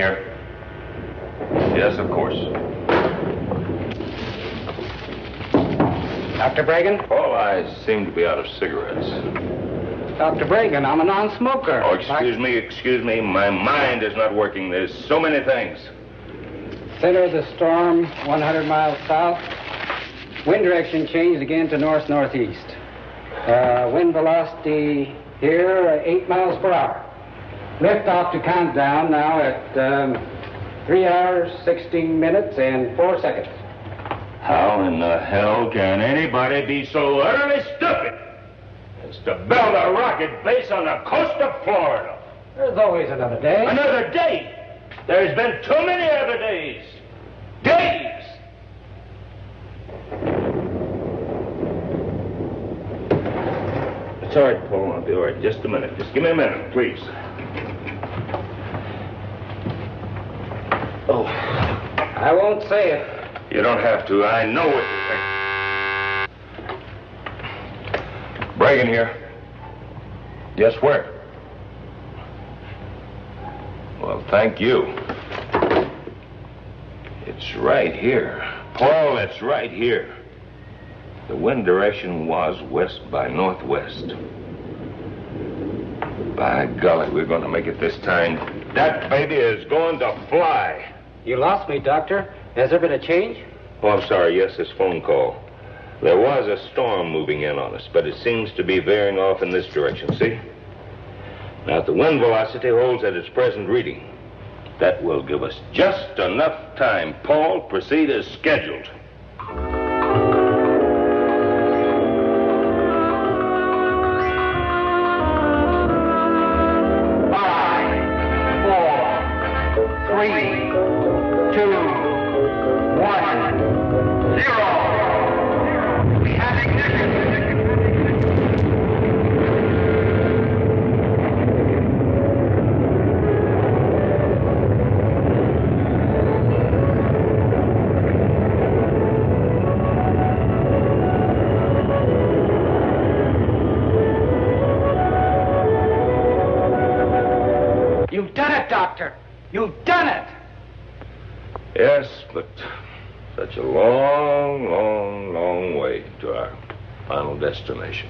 here? Yes, of course. Dr. Bragan? Oh, I seem to be out of cigarettes. Dr. Bragan, I'm a non-smoker. Oh, excuse me. My mind is not working. There's so many things. Center of the storm, 100 miles south. Wind direction changed again to north-northeast. Wind velocity here, 8 miles per hour. Lift off to countdown now at 3 hours, 16 minutes, and 4 seconds. How in the hell can anybody be so utterly stupid as to build a rocket base on the coast of Florida? There's always another day. Another day? There's been too many other days. Days! It's all right, Paul. I'll be all right. Just a minute. Just give me a minute, please. Oh. I won't say it. You don't have to. I know what you think. Bragan here. Yes, where? Well, thank you. It's right here. Paul, it's right here. The wind direction was west by northwest. By golly, we're going to make it this time. That baby is going to fly. You lost me, Doctor. Has there been a change? Oh, I'm sorry. Yes, this phone call. There was a storm moving in on us, but it seems to be veering off in this direction, see? Now, if the wind velocity holds at its present reading, that will give us just enough time. Paul, proceed as scheduled. 3, 2, 1, 0. We have ignition. You've done it, Doctor. You've done it! Yes, but such a long, long, long way to our final destination.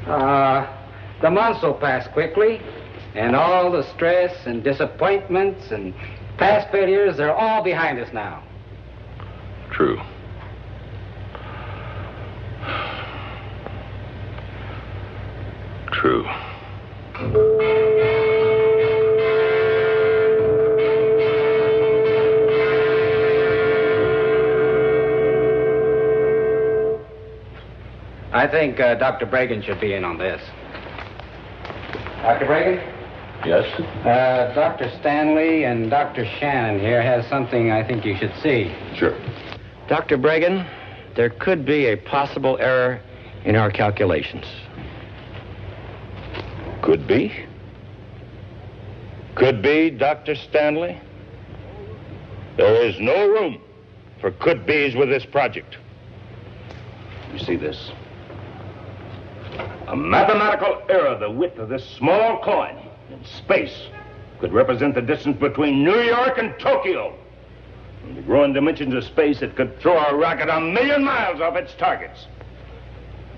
The months will pass quickly, and all the stress and disappointments and past failures, they're all behind us now. True. True. I think Dr. Bragan should be in on this. Dr. Bragan? Yes? Dr. Stanley and Dr. Shannon here has something I think you should see. Sure. Dr. Bragan, there could be a possible error in our calculations. Could be. Could be, Dr. Stanley. There is no room for could-bes with this project. You see this? A mathematical error the width of this small coin in space could represent the distance between New York and Tokyo. In the growing dimensions of space, it could throw a rocket 1,000,000 miles off its targets.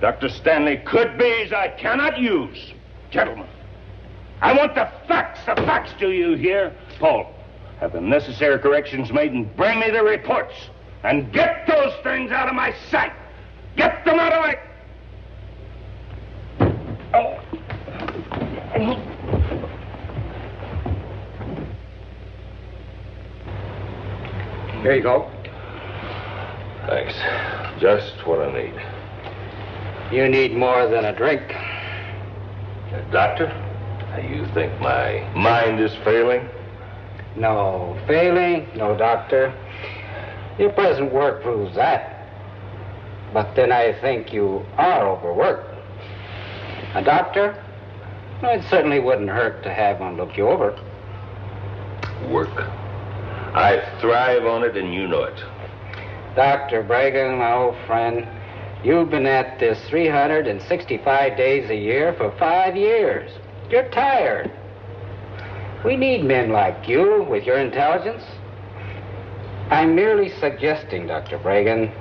Dr. Stanley, could-bes I cannot use. Gentlemen, I want the facts. The facts, do you hear? Paul, have the necessary corrections made and bring me the reports. And get those things out of my sight. Get them out of my... Oh. Here you go. Thanks. Just what I need. You need more than a drink. Doctor, you think my mind is failing? No failing, no, Doctor. Your present work proves that. But then I think you are overworked. A doctor? Well, it certainly wouldn't hurt to have one look you over. Work. I thrive on it, and you know it. Dr. Bragan, my old friend, you've been at this 365 days a year for 5 years. You're tired. We need men like you with your intelligence. I'm merely suggesting, Dr. Bragan,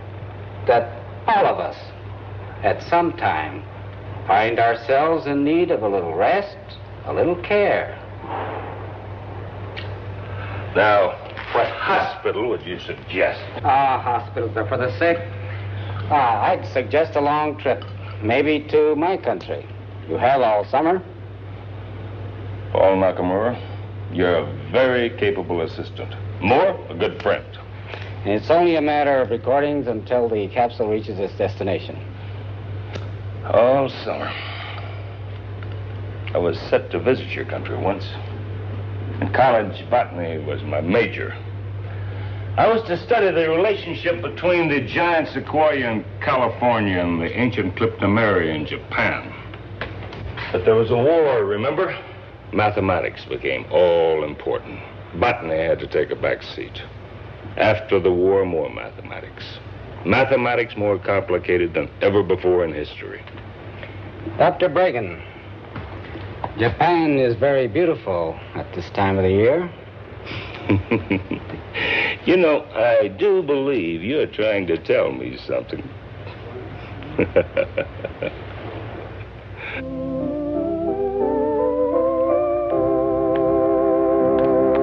that all of us, at some time, find ourselves in need of a little rest, a little care. Now, what hospital would you suggest? Hospitals are for the sick. I'd suggest a long trip, maybe to my country. You have all summer. Paul Nakamura, you're a very capable assistant. Moore, a good friend. It's only a matter of recordings until the capsule reaches its destination. All summer. I was set to visit your country once. In college, botany was my major. I was to study the relationship between the giant sequoia in California and the ancient cryptomeria in Japan. But there was a war, remember? Mathematics became all important. Botany had to take a back seat. After the war, more mathematics. Mathematics more complicated than ever before in history. Dr. Bragan, Japan is very beautiful at this time of the year. You know, I do believe you're trying to tell me something.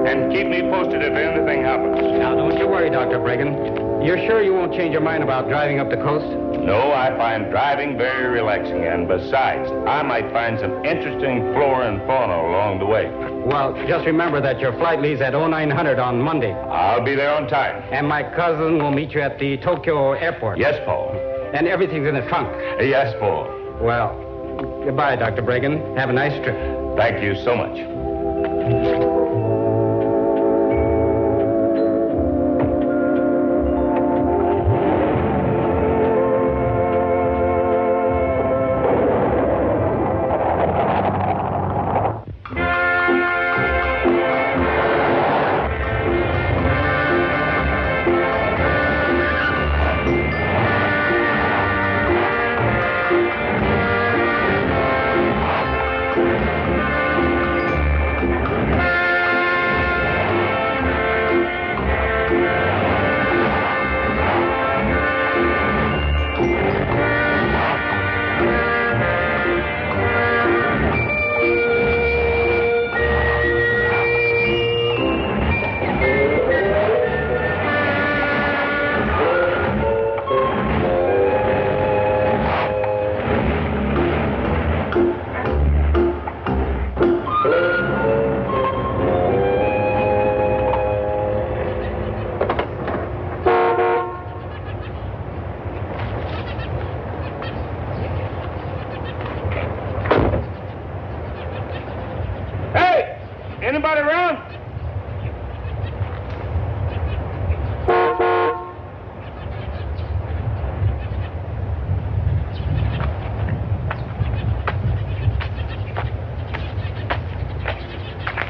And keep me posted if anything happens. Now, don't you worry, Dr. Bragan. You're sure you won't change your mind about driving up the coast? No, I find driving very relaxing, and besides, I might find some interesting flora and fauna along the way. Well, just remember that your flight leaves at 0900 on Monday. I'll be there on time. And my cousin will meet you at the Tokyo airport. Yes, Paul. And everything's in the trunk. Yes, Paul. Well, goodbye, Dr. Bragan. Have a nice trip. Thank you so much. Anybody around?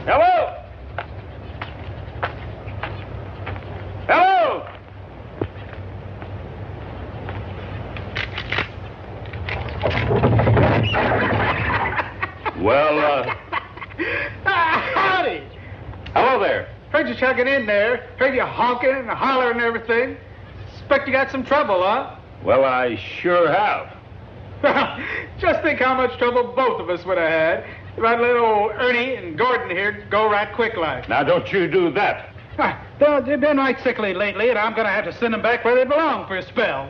Hello? Hello? Well, Howdy. hello there. Heard you chugging in there. Heard you honking and hollering and everything. Expect you got some trouble, huh? Well, I sure have. Well, just think how much trouble both of us would have had if I'd let old Ernie and Gordon here go right quick like. Now, don't you do that. They've been right sickly lately, and I'm going to have to send them back where they belong for a spell.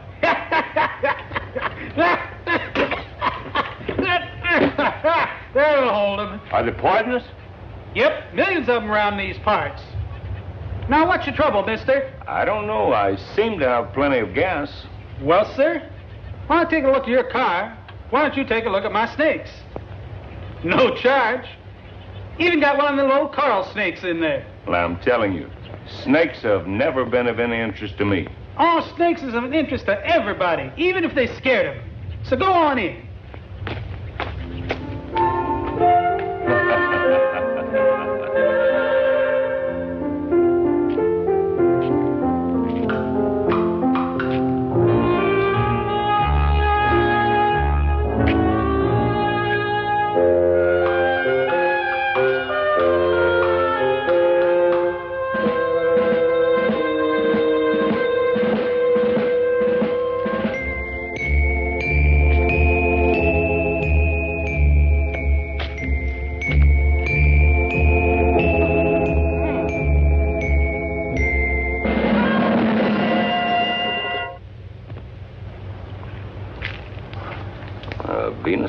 There'll hold them. Are they poisonous? Yep, millions of them around these parts. Now, what's your trouble, mister? I don't know. I seem to have plenty of gas. Well, sir, why don't I take a look at your car? Why don't you take a look at my snakes? No charge. Even got one of the little coral snakes in there. Well, I'm telling you, snakes have never been of any interest to me. All snakes is of interest to everybody, even if they scared them. So go on in.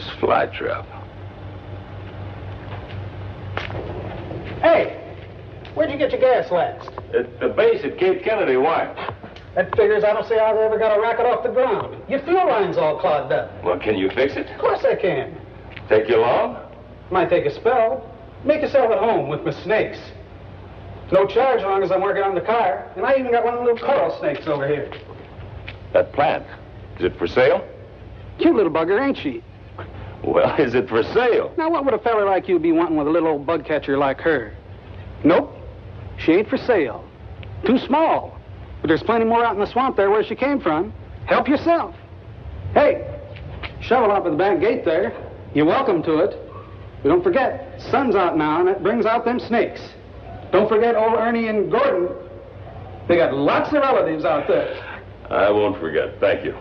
Harmless fly trap. Hey, where'd you get your gas last? At the base at Cape Kennedy. Why? That figures I don't see how they ever got a rocket off the ground. Your fuel line's all clogged up. Well, can you fix it? Of course I can. Take you long? Might take a spell. Make yourself at home with my snakes. No charge as long as I'm working on the car. And I even got one of the little coral snakes over here. That plant, is it for sale? Cute little bugger, ain't she? Well, is it for sale? Now, what would a fella like you be wanting with a little old bug catcher like her? Nope. She ain't for sale. Too small. But there's plenty more out in the swamp there where she came from. Help yourself. Hey, shovel up at the back gate there. You're welcome to it. But don't forget, sun's out now, and it brings out them snakes. Don't forget old Ernie and Gordon. They got lots of relatives out there. I won't forget. Thank you.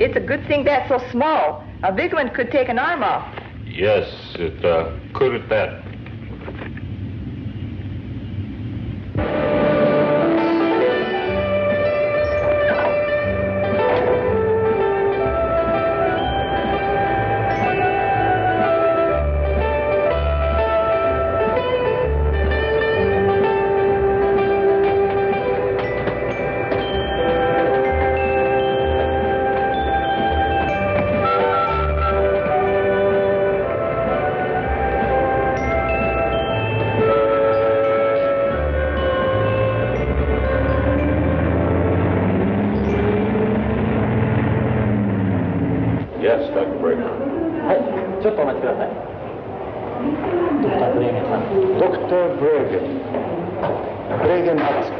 It's a good thing that's so small. A big one could take an arm off. Yes, it could at that. Yes, Dr. Bregan. Dr. Bregan. Bregan Hudson.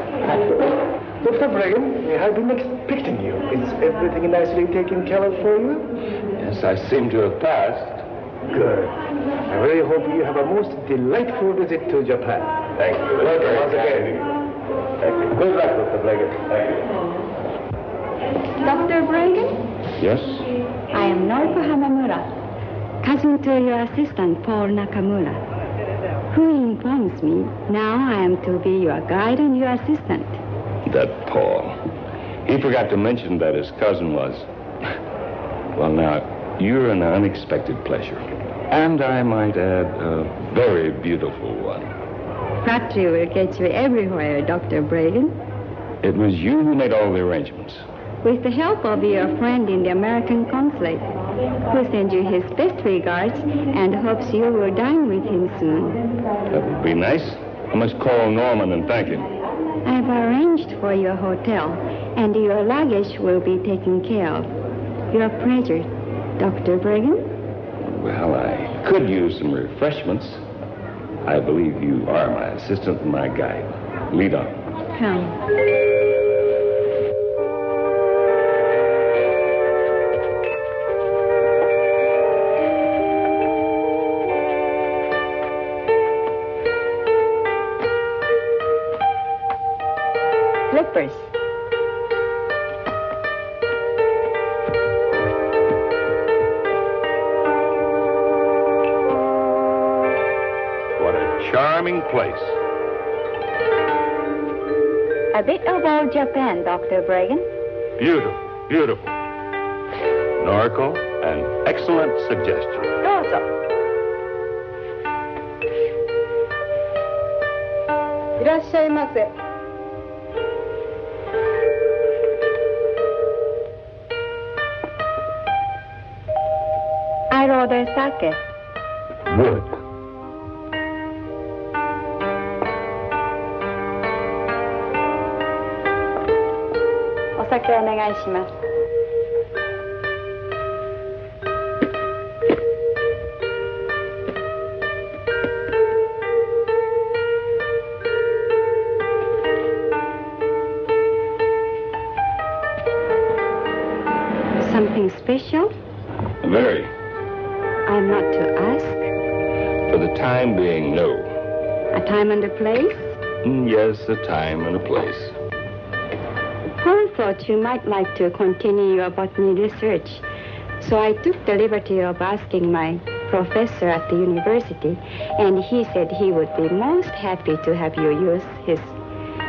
Dr. Bregan, I have been expecting you. Is everything nicely taken care of for you? Yes, I seem to have passed. Good. I really hope you have a most delightful visit to Japan. Thank you. Welcome once again. Thank you. Good luck, Dr. Bregan. Thank you. Dr. Bregan? Yes? I am Noriko Hamamura, cousin to your assistant, Paul Nakamura, who informs me now I am to be your guide and your assistant. That Paul. He forgot to mention that his cousin was. Well, now, you're an unexpected pleasure. And I might add, a very beautiful one. Flattery will get you everywhere, Dr. Bregan. It was you who made all the arrangements. With the help of your friend in the American consulate, who sends you his best regards and hopes you will dine with him soon. That would be nice. I must call Norman and thank him. I've arranged for your hotel, and your luggage will be taken care of. Your pleasure, Dr. Bregan. Well, I could use some refreshments. I believe you are my assistant and my guide. Lead on. Come. Flippers. charming place. A bit of old Japan, Dr. Bregan. Beautiful, beautiful. Noriko, an excellent suggestion. どうぞ。いらっしゃいませ。I'd order sake. Wood. お酒お願いします。Something special? Very. I'm not to ask. For the time being, no. A time and a place? Yes, a time and a place. Paul thought you might like to continue your botany research, so I took the liberty of asking my professor at the university, and he said he would be most happy to have you use his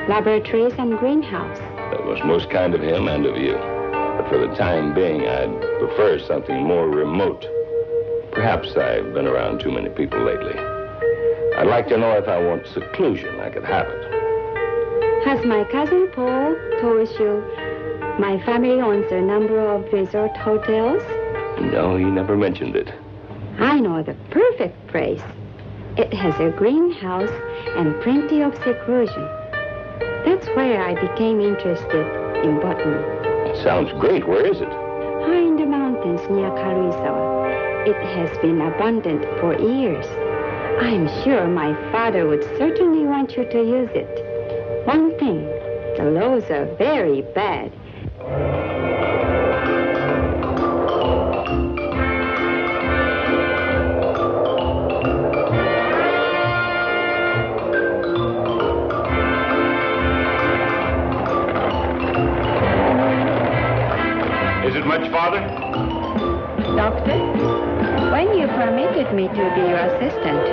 laboratories and greenhouse. That was most kind of him and of you. But for the time being, I'd prefer something more remote. Perhaps I've been around too many people lately. I'd like to know if I want seclusion, I could have it. Has my cousin Paul told you my family owns a number of resort hotels? No, he never mentioned it. I know the perfect place. It has a greenhouse and plenty of seclusion. That's where I became interested in botany. Sounds great. Where is it? High in the mountains near Karuizawa. It has been abundant for years. I'm sure my father would certainly want you to use it. One thing, the laws are very bad. Is it much farther? Doctor, when you permitted me to be your assistant,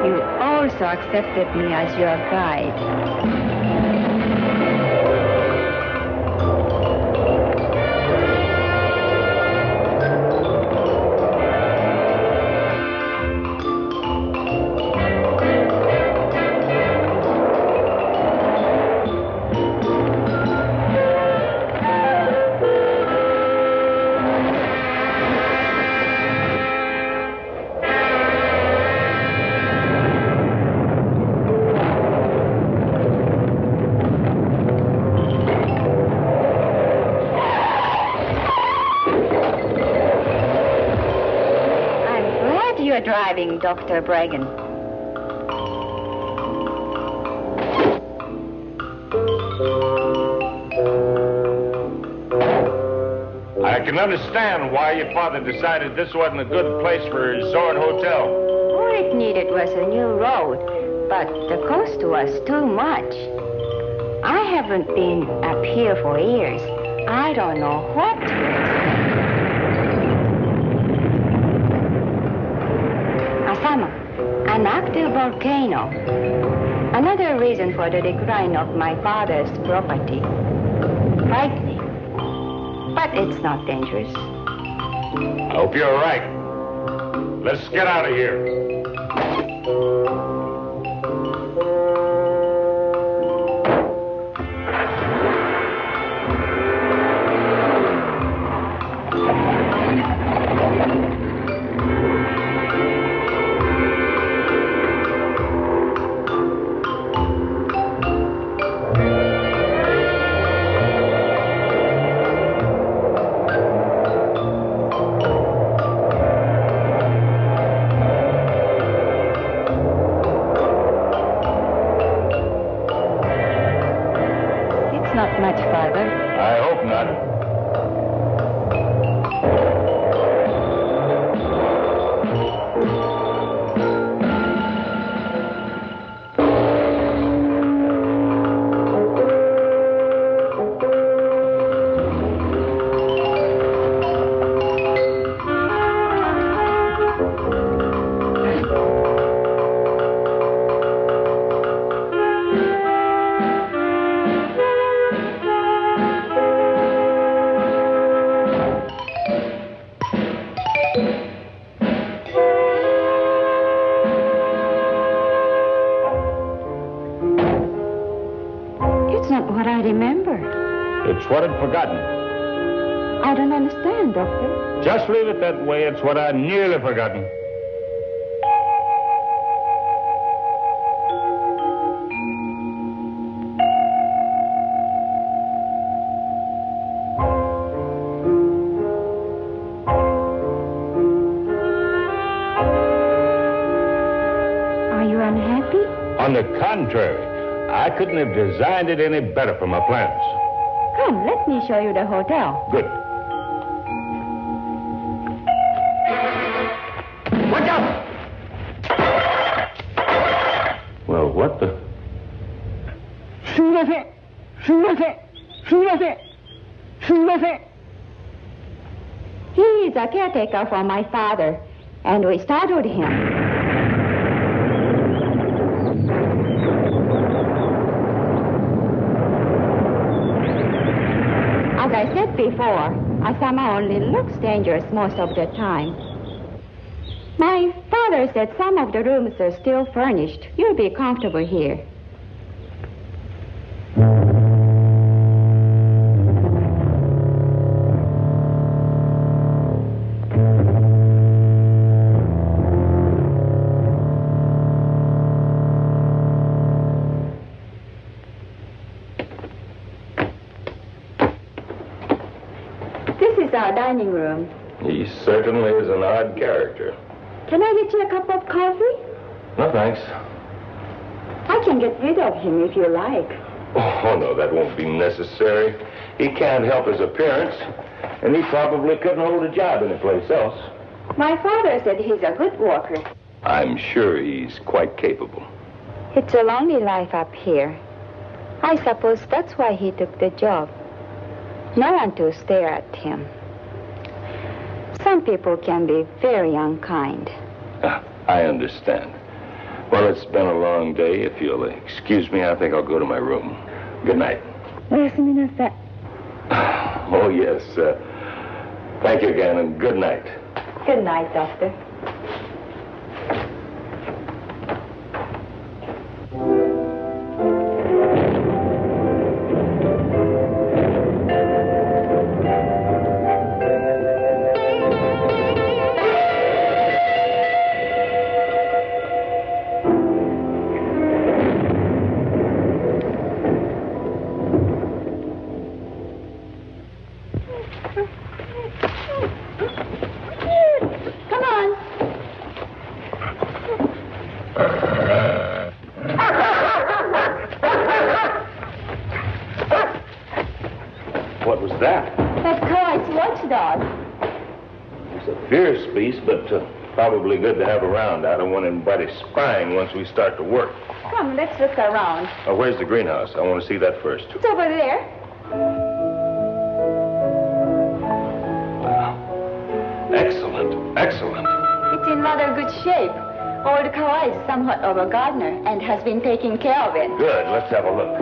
you also accepted me as your guide. Driving, Dr. Bregan. I can understand why your father decided this wasn't a good place for a resort hotel. All it needed was a new road, but the cost was too much. I haven't been up here for years. I don't know what to expect. An active volcano. Another reason for the decline of my father's property. Frightening. But it's not dangerous. I hope you're right. Let's get out of here. It's what I'd forgotten. I don't understand, Doctor. Just leave it that way. It's what I'd nearly forgotten. Are you unhappy? On the contrary, I couldn't have designed it any better for my plans. Come, let me show you the hotel. Good. Watch out! Well, what the... He is a caretaker for my father, and we startled him. As I said before, Asama only looks dangerous most of the time. My father said some of the rooms are still furnished. You'll be comfortable here. Our dining room. He certainly is an odd character. Can I get you a cup of coffee? No, thanks. I can get rid of him if you like. Oh, no, that won't be necessary. He can't help his appearance, and he probably couldn't hold a job anyplace else. My father said he's a good worker. I'm sure he's quite capable. It's a lonely life up here. I suppose that's why he took the job. No one to stare at him. Some people can be very unkind. I understand. Well, it's been a long day. If you'll excuse me, I think I'll go to my room. Good night. Oh, yes. Thank you again, and good night. Good night, Doctor. What was that? That's Clyde's watchdog. It's a fierce beast, but probably good to have around. I don't want anybody spying once we start to work. Come, let's look around. Oh, where's the greenhouse? I want to see that first. It's over there. Wow. Excellent, excellent. It's in rather good shape. Old Kawai is somewhat of a gardener and has been taking care of it. Good, let's have a look.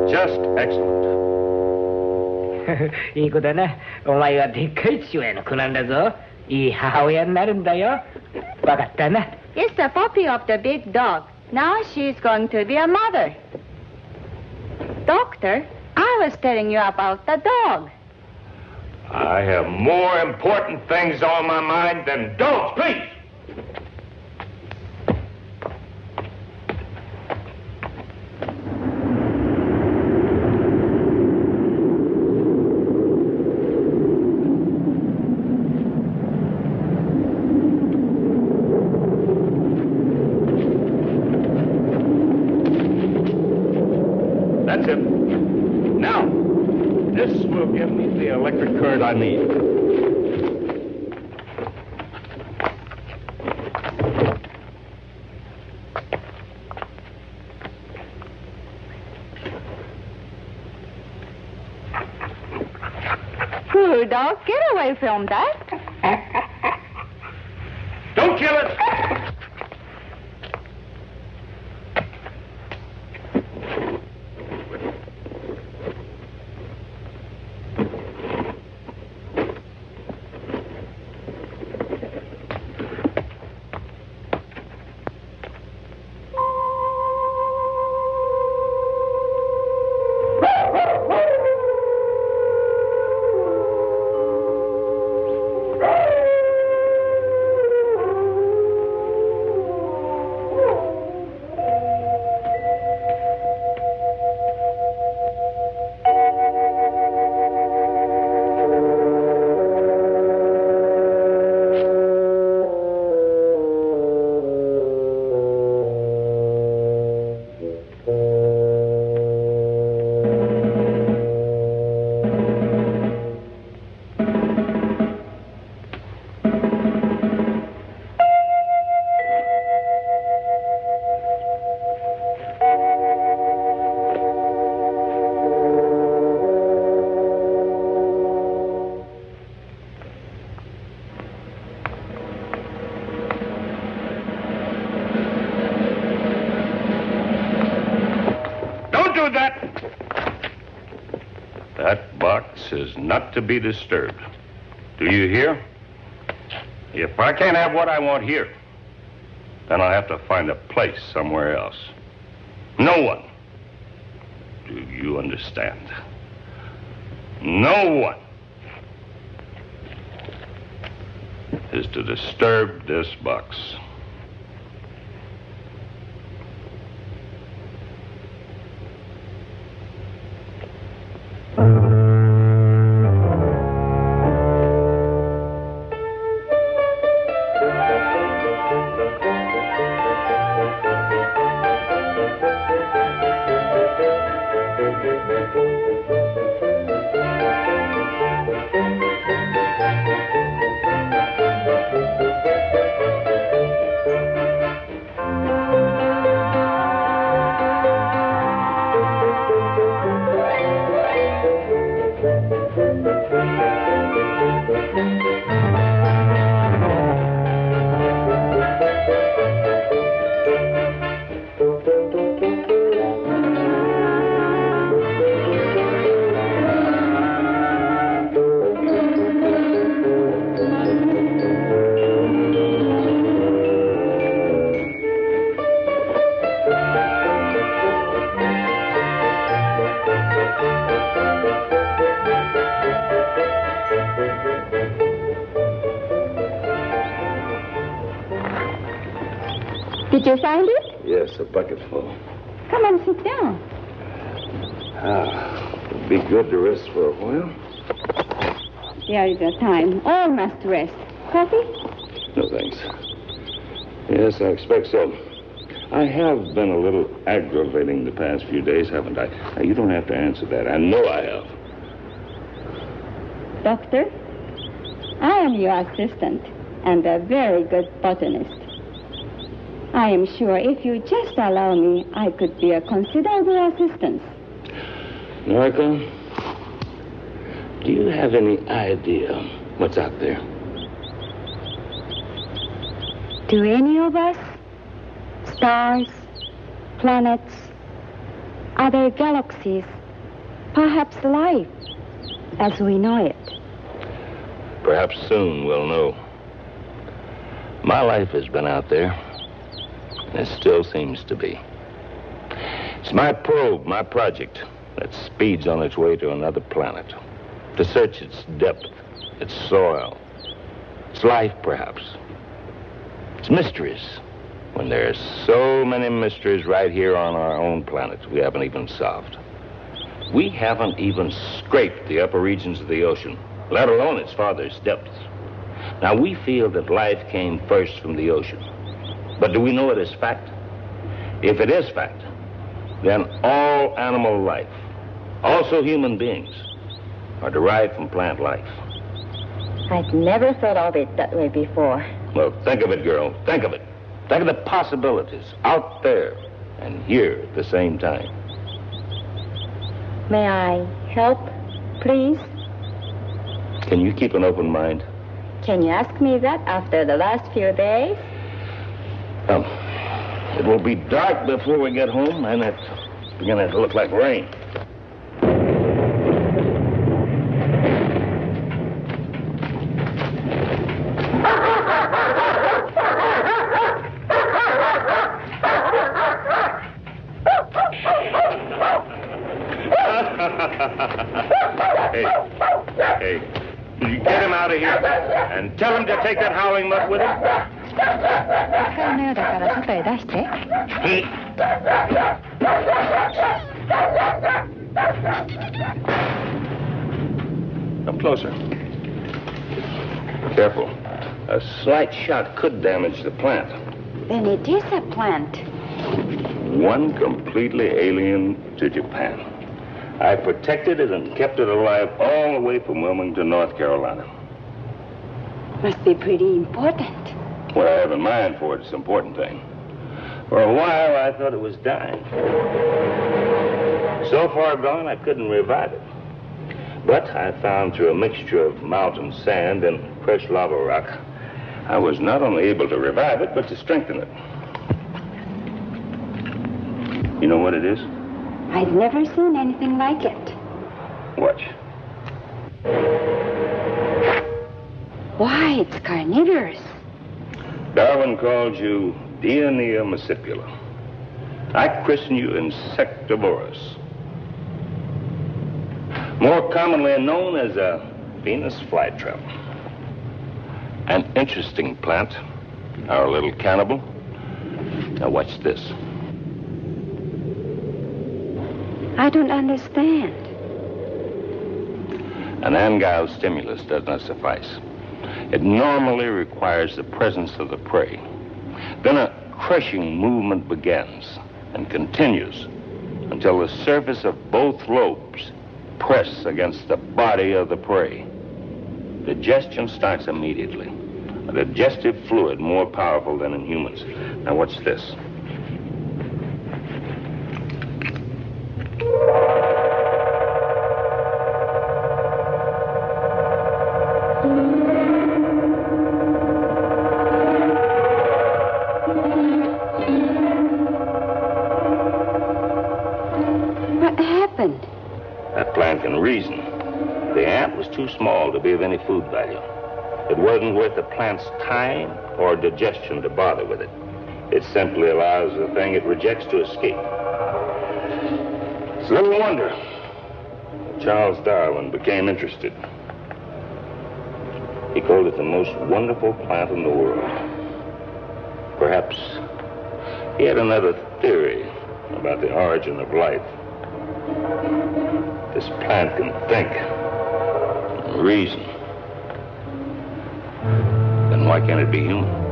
Just excellent. いい子だな。お前はでっかい父親の子なんだぞ。いい母親になるんだよ。わかったな。It's the puppy of the big dog. Now she's going to be a mother. Doctor, I was telling you about the dog. I have more important things on my mind than dogs, please. That's it. Now, this will give me the electric current I need. You dog, get away from that. Don't kill it! That box is not to be disturbed. Do you hear? If I can't have what I want here, then I'll have to find a place somewhere else. No one. Do you understand? No one is to disturb this box. Did you find it? Yes, a bucket full. Come and sit down. It'd be good to rest for a while. There is a time. All must rest. Coffee? No, thanks. Yes, I expect so. I have been a little aggravating the past few days, haven't I? Now, you don't have to answer that. I know I have. Doctor, I am your assistant and a very good botanist. I am sure if you just allow me, I could be a considerable assistance. Noriko, do you have any idea what's out there? Do any of us? Stars, planets, other galaxies, perhaps life as we know it. Perhaps soon we'll know. My life has been out there, and it still seems to be. It's my probe, my project, that speeds on its way to another planet, to search its depth, its soil, its life, perhaps. Its mysteries, when there's so many mysteries right here on our own planet we haven't even solved. We haven't even scraped the upper regions of the ocean, let alone its farthest depths. Now, we feel that life came first from the ocean. But do we know it is fact? If it is fact, then all animal life, also human beings, are derived from plant life. I'd never thought of it that way before. Well, think of it, girl. Think of it. Think of the possibilities out there and here at the same time. May I help, please? Can you keep an open mind? Can you ask me that after the last few days? It will be dark before we get home, and it's beginning to look like rain. Hey, you get him out of here and tell him to take that howling mutt with him. 光のようだから外へ出して。Come closer. Careful. A slight shock could damage the plant. Then it is a plant. One completely alien to Japan. I protected it and kept it alive all the way from Wilmington, North Carolina. Must be pretty important. What I have in mind for it's an important thing. For a while, I thought it was dying. So far gone, I couldn't revive it. But I found through a mixture of mountain sand and fresh lava rock, I was not only able to revive it, but to strengthen it. You know what it is? I've never seen anything like it. Watch. Why, it's carnivorous. Darwin called you Dionea mascipula. I christen you Insectivorous. More commonly known as a Venus flytrap. An interesting plant, our little cannibal. Now watch this. I don't understand. An angile stimulus does not suffice. It normally requires the presence of the prey. Then a crushing movement begins and continues until the surface of both lobes press against the body of the prey. Digestion starts immediately. A digestive fluid more powerful than in humans. Now watch this. What happened? That plant can reason. The ant was too small to be of any food value. It wasn't worth the plant's time or digestion to bother with it. It simply allows the thing it rejects to escape. It's little wonder Charles Darwin became interested. He called it the most wonderful plant in the world. Perhaps he had another theory about the origin of life. This plant can think, reason. Then why can't it be human?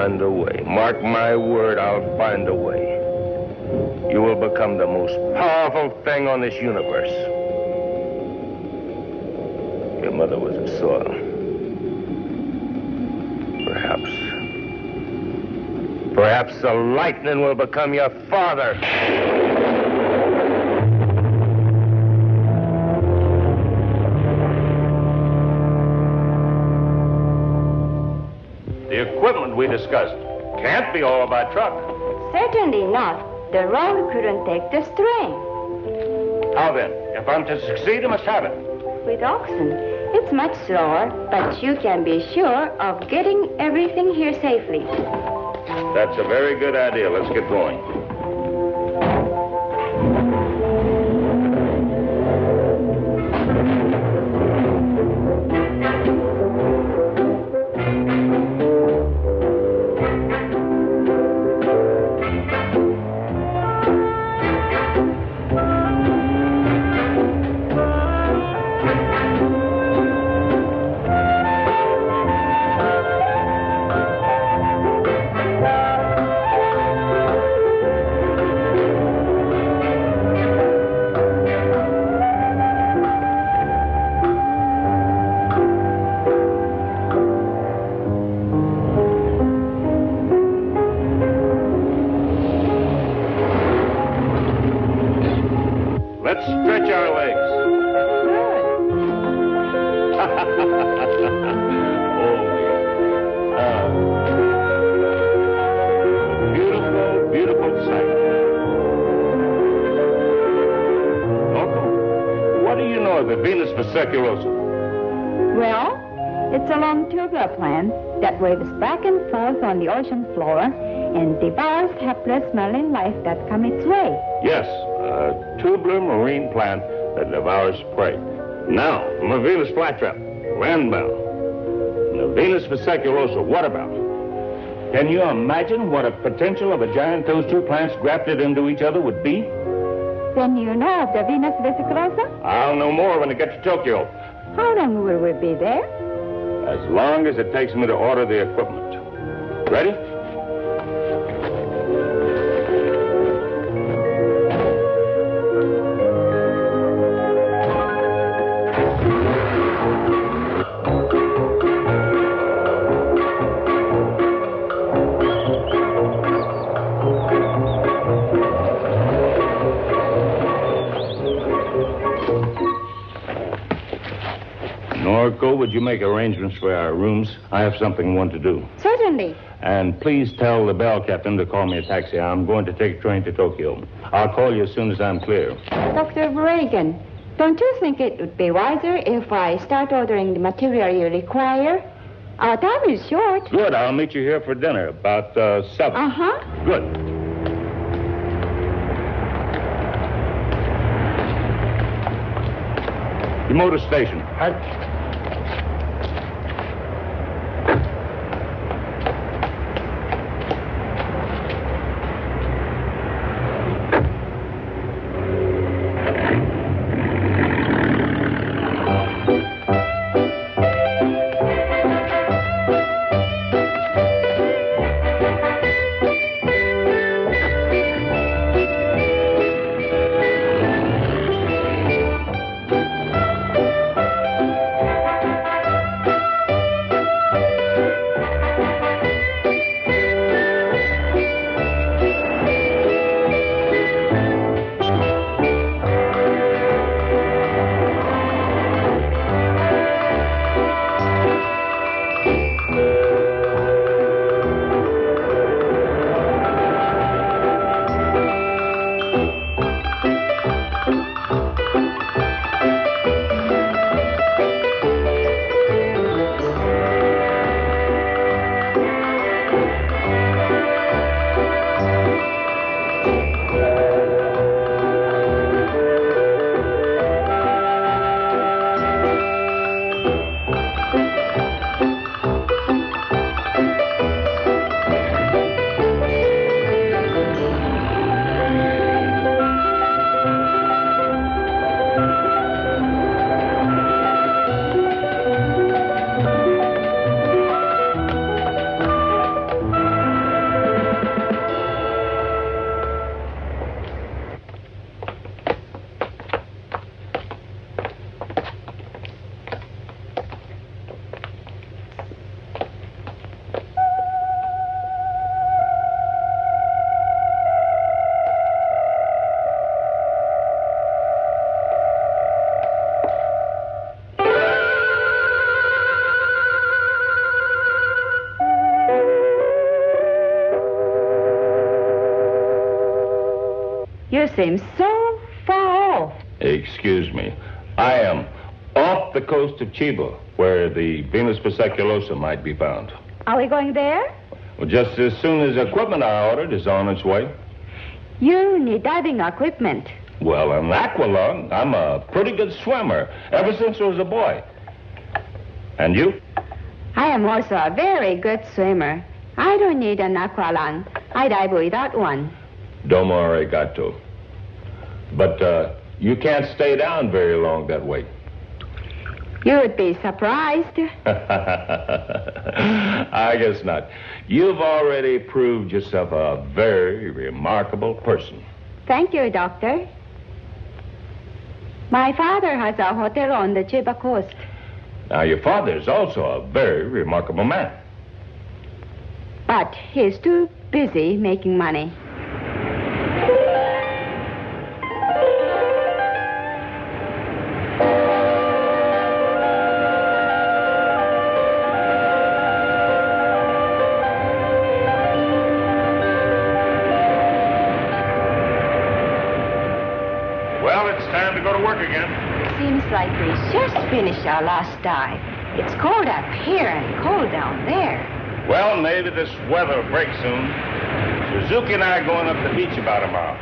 find a way. Mark my word, I'll find a way. You will become the most powerful thing on this universe. Your mother was a soil. Perhaps the lightning will become your father. The equipment we discussed can't be all by truck. Certainly not. The road couldn't take the strain. How then? If I'm to succeed, I must have it. With oxen, it's much slower, but you can be sure of getting everything here safely. That's a very good idea. Let's get going. Let's stretch our legs. Beautiful, beautiful sight. Uncle, what do you know of the Venus vesiculosa? Well, it's a long tubular plant that waves back and forth on the ocean floor and devours hapless marine life that come its way. Yes, a tubular marine plant that devours prey. Now, from a Venus flytrap, landbound. And the Venus vesiculosa, waterbound. Can you imagine what a potential of a giant those two plants grafted into each other would be? Then you know of the Venus vesiculosa? I'll know more when I get to Tokyo. How long will we be there? As long as it takes me to order the equipment. Ready? Norco, would you make arrangements for our rooms? I have something I want to do. Certainly. And please tell the bell captain to call me a taxi. I'm going to take a train to Tokyo. I'll call you as soon as I'm clear. Dr. Reagan, don't you think it would be wiser if I start ordering the material you require? Our time is short. Good. I'll meet you here for dinner about 7. Uh-huh. Good. The motor station. You seem so far off. Excuse me. I am off the coast of Chiba, where the Venus Speculosa might be found. Are we going there? Well, just as soon as equipment I ordered is on its way. You need diving equipment. Well, I'm an aqualung. I'm a pretty good swimmer, ever since I was a boy. And you? I am also a very good swimmer. I don't need an aqualung. I dive without one. Domo arigato. But you can't stay down very long that way. You would be surprised. I guess not. You've already proved yourself a very remarkable person. Thank you, Doctor. My father has a hotel on the Chiba coast. Now, your father is also a very remarkable man. But he's too busy making money. Well, it's time to go to work again. Seems like we just finished our last dive. It's cold up here and cold down there. Well, maybe this weather will break soon. Suzuki and I are going up the beach about tomorrow.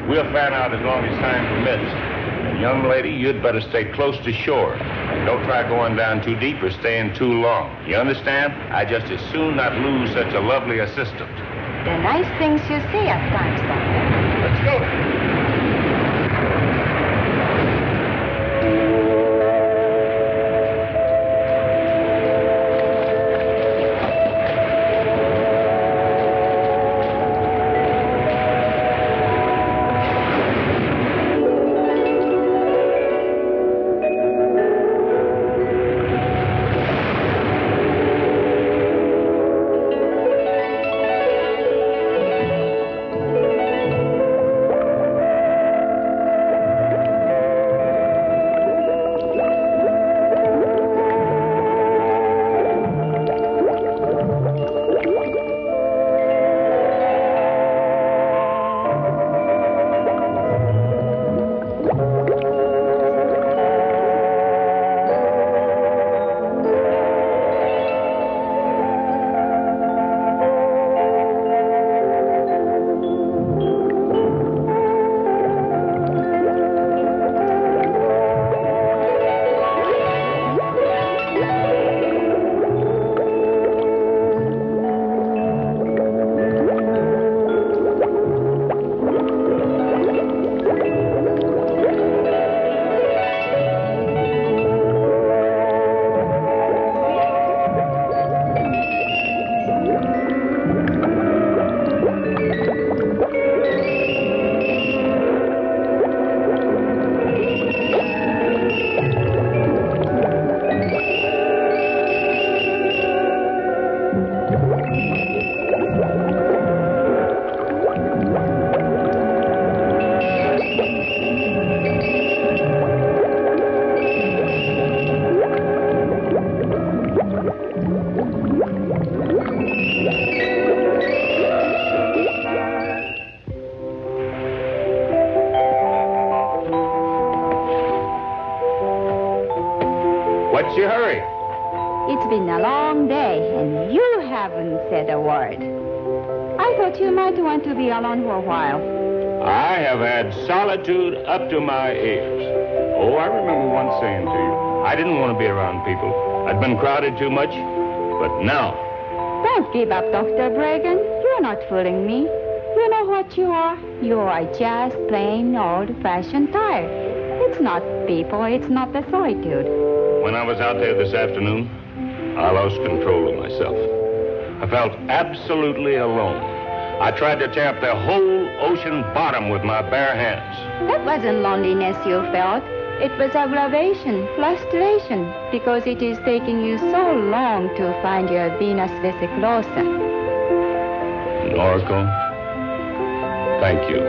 We'll fan out as long as time permits. And young lady, you'd better stay close to shore. Don't try going down too deep or staying too long. You understand? I just as soon not lose such a lovely assistant. The nice things you say at times, Doctor. Let's go. What's your hurry? It's been a long day, and you haven't said a word. I thought you might want to be alone for a while. I have had solitude up to my ears. Oh, I remember once saying to you, I didn't want to be around people. I'd been crowded too much. But now... Don't give up, Dr. Bregan. You're not fooling me. You know what you are? You are just plain old-fashioned tired. It's not people, it's not the solitude. When I was out there this afternoon, I lost control of myself. I felt absolutely alone. I tried to tear up the whole ocean bottom with my bare hands. That wasn't loneliness you felt. It was aggravation, frustration, because it is taking you so long to find your Venus vesiculosa. Oracle, thank you.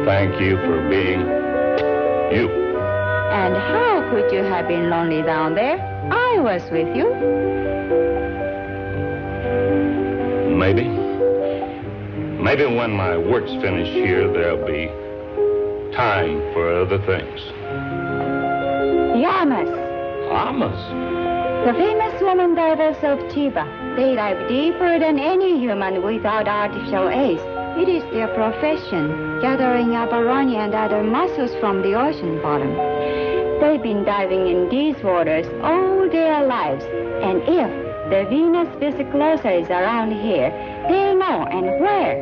Thank you for being you. And how could you have been lonely down there? I was with you. Maybe when my work's finished here, there'll be time for other things. The Amas. Amas? The famous woman divers of Chiba. They dive deeper than any human without artificial aids. It is their profession, gathering abalone and other mussels from the ocean bottom. They've been diving in these waters all their lives. And if the Venus vesiclosa is around here, they'll know and where.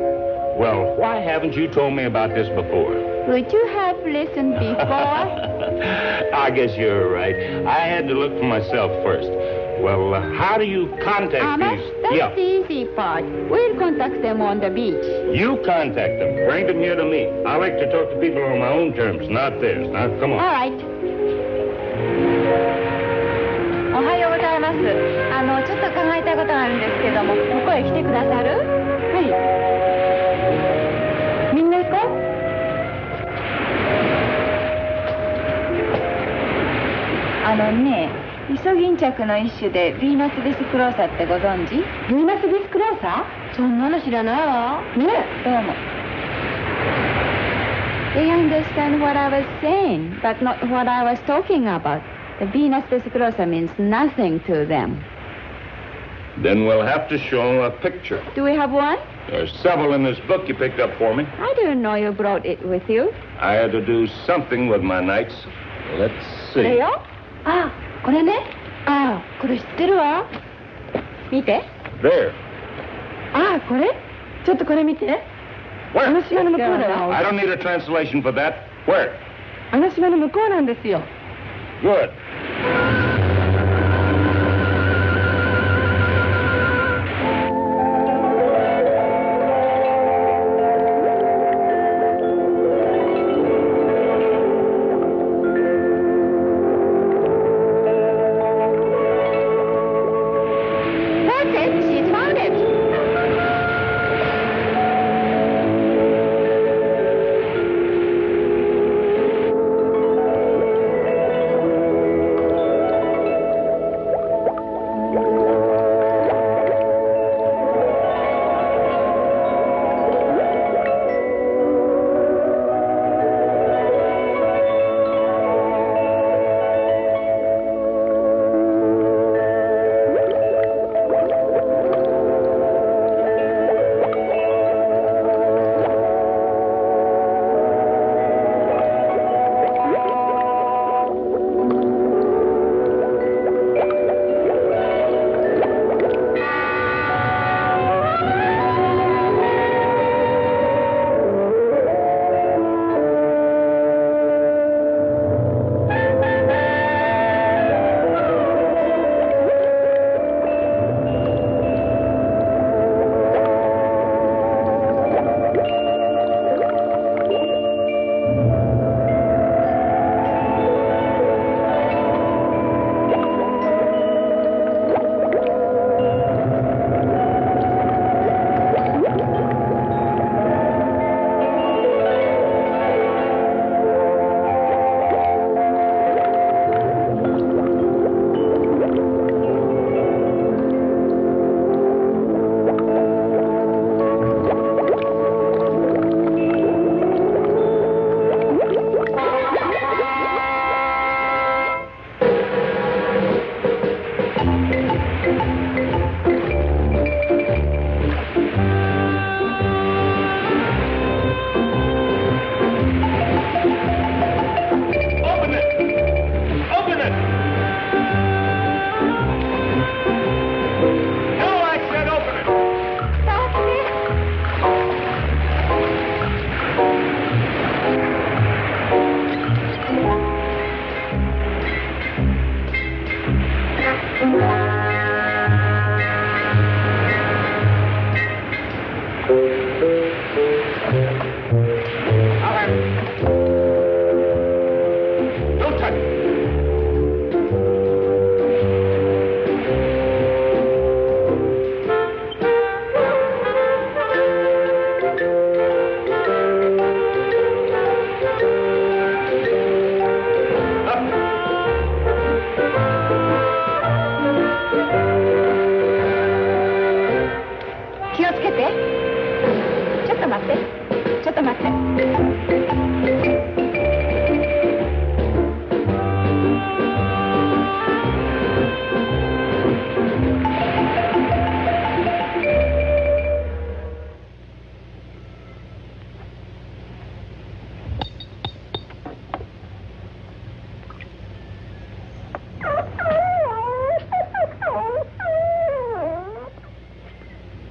Well, why haven't you told me about this before? Would you have listened before? I guess you're right. I had to look for myself first. Well, how do you contact Amas, these? that's the easy part. We'll contact them on the beach. You contact them. Bring them here to me. I like to talk to people on my own terms, not theirs. Now, come on. All right. おはようございます。ちょっと考えたいことがあるんですけども、ここへ来てくださる？はい。みんな行こう。ね、イソギンチャクの一種でヴィーナスベスクローサってご存知？ヴィーナスベスクローサ？そんなの知らないわ。ね、どうも。They understand what I was saying, but not what I was talking about. The Venus vesiclosa means nothing to them. Then we'll have to show them a picture. Do we have one? There's several in this book you picked up for me. I didn't know you brought it with you. I had to do something with my nights. Let's see. これよ。あ、これね。あ、これ知ってるわ。見て。There. あ、これ？ちょっとこれ見て。Where? あの島の向こうだよ。I don't need a translation for that. Where? あの島の向こうなんですよ。Good.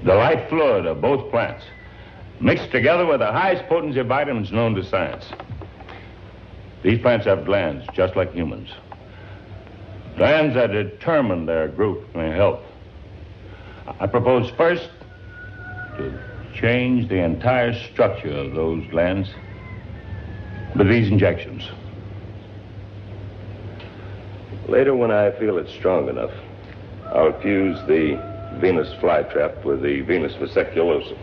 The light fluid of both plants, mixed together with the highest potency of vitamins known to science. These plants have glands, just like humans. Glands that determine their growth and health. I propose first to change the entire structure of those glands with these injections. Later, when I feel it's strong enough, I'll fuse the Venus flytrap with the Venus vesiculosum.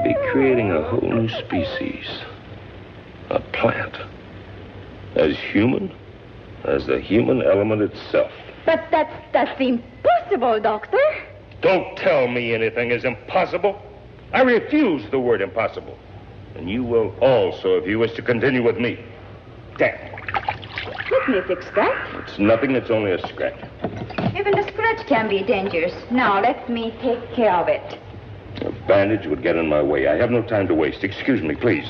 Be creating a whole new species, a plant, as human as the human element itself. But that's impossible, Doctor. Don't tell me anything is impossible. I refuse the word impossible. And you will also if you wish to continue with me. Damn. Let me fix that. It's nothing, it's only a scratch. Even the scratch can be dangerous. Now, let me take care of it. A bandage would get in my way. I have no time to waste. Excuse me, please.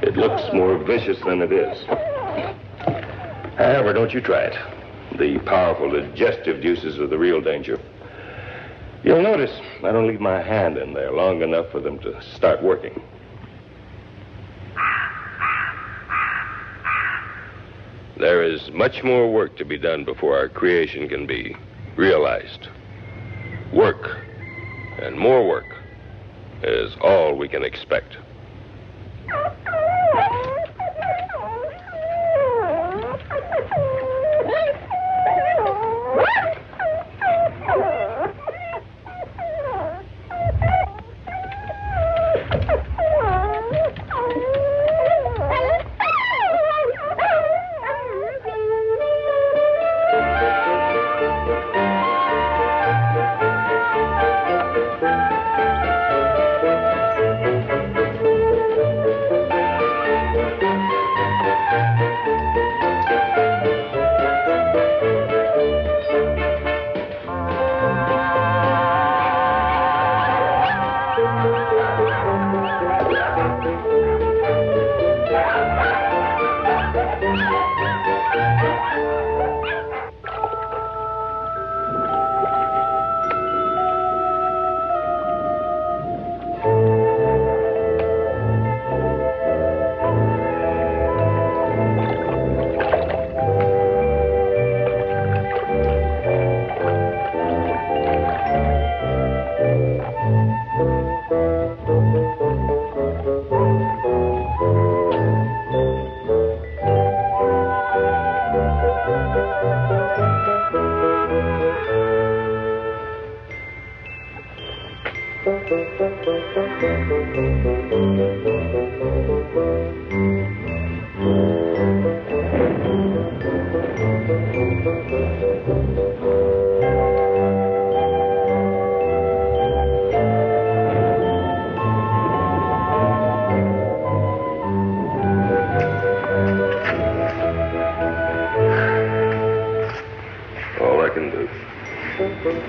It looks more vicious than it is. However, don't you try it. The powerful digestive juices are the real danger. You'll notice I don't leave my hand in there long enough for them to start working. There is much more work to be done before our creation can be realized. Work, and more work, is all we can expect.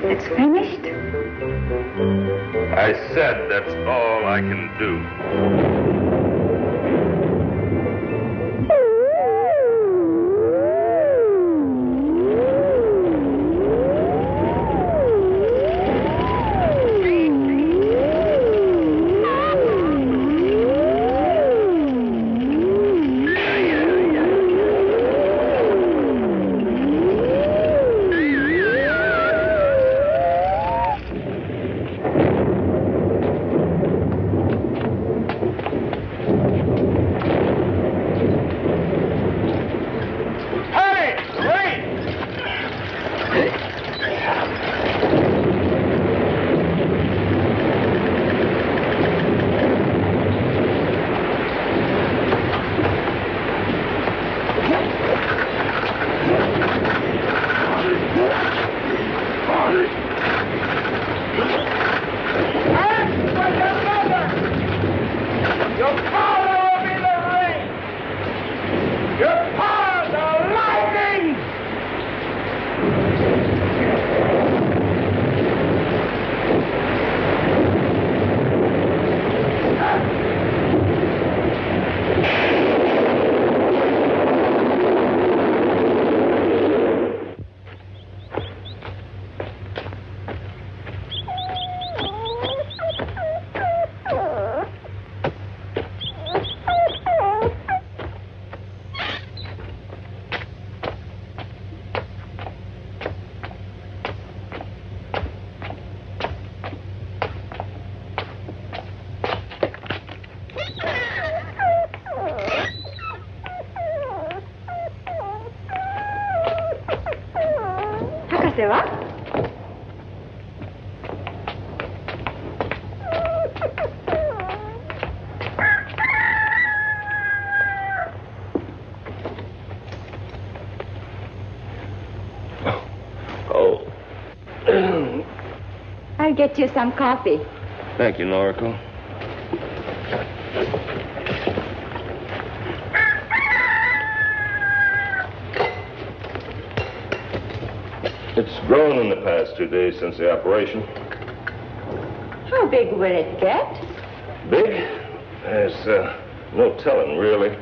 It's finished? I said that's all I can do. ますわ。I'll get you some coffee. Thank you, Noriko. It's grown in the past 2 days since the operation. How big will it get? Big? There's no telling, really.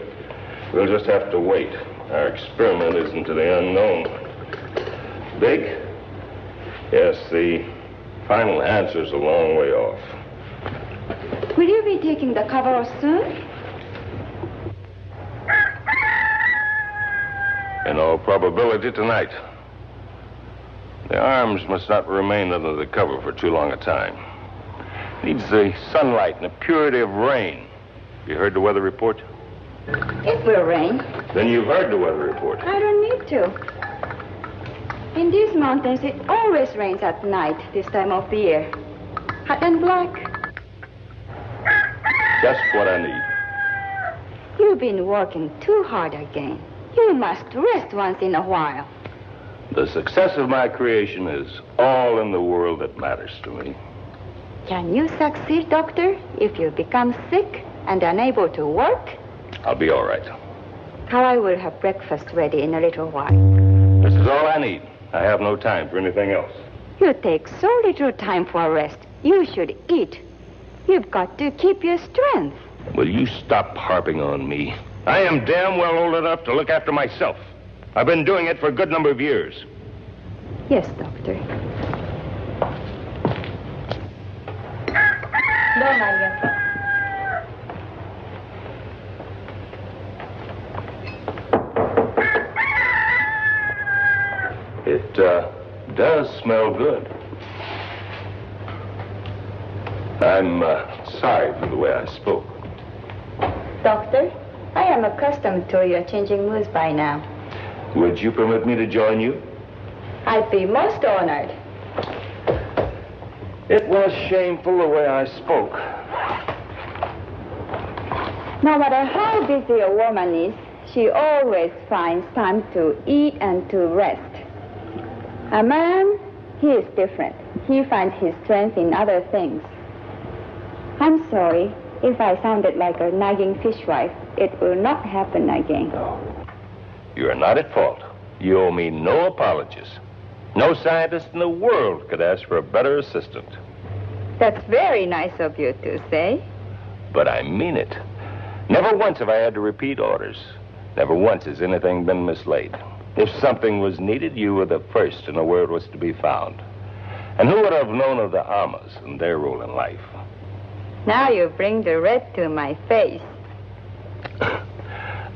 We'll just have to wait. Our experiment is into the unknown. Big? Yes, the final answer's a long way off. Will you be taking the cover off soon? In all probability, tonight. The arms must not remain under the cover for too long a time. Needs the sunlight and the purity of rain. You heard the weather report? It will rain. Then you've heard the weather report. I don't need to. In these mountains, it always rains at night this time of the year. Hot and black. Just what I need. You've been working too hard again. You must rest once in a while. The success of my creation is all in the world that matters to me. Can you succeed, Doctor, if you become sick and unable to work? I'll be all right. I will have breakfast ready in a little while. This is all I need. I have no time for anything else. You take so little time for rest. You should eat. You've got to keep your strength. Will you stop harping on me? I am damn well old enough to look after myself. I've been doing it for a good number of years. Yes, Doctor. It does smell good. I'm sorry for the way I spoke. Doctor, I am accustomed to your changing moods by now. Would you permit me to join you? I'd be most honored. It was shameful the way I spoke. No matter how busy a woman is, she always finds time to eat and to rest. A man, he is different. He finds his strength in other things. I'm sorry if I sounded like a nagging fishwife. It will not happen again. No. You are not at fault. You owe me no apologies. No scientist in the world could ask for a better assistant. That's very nice of you to say. But I mean it. Never once have I had to repeat orders. Never once has anything been mislaid. If something was needed, you were the first to know where it was to be found. And who would have known of the Amas and their role in life? Now you bring the red to my face.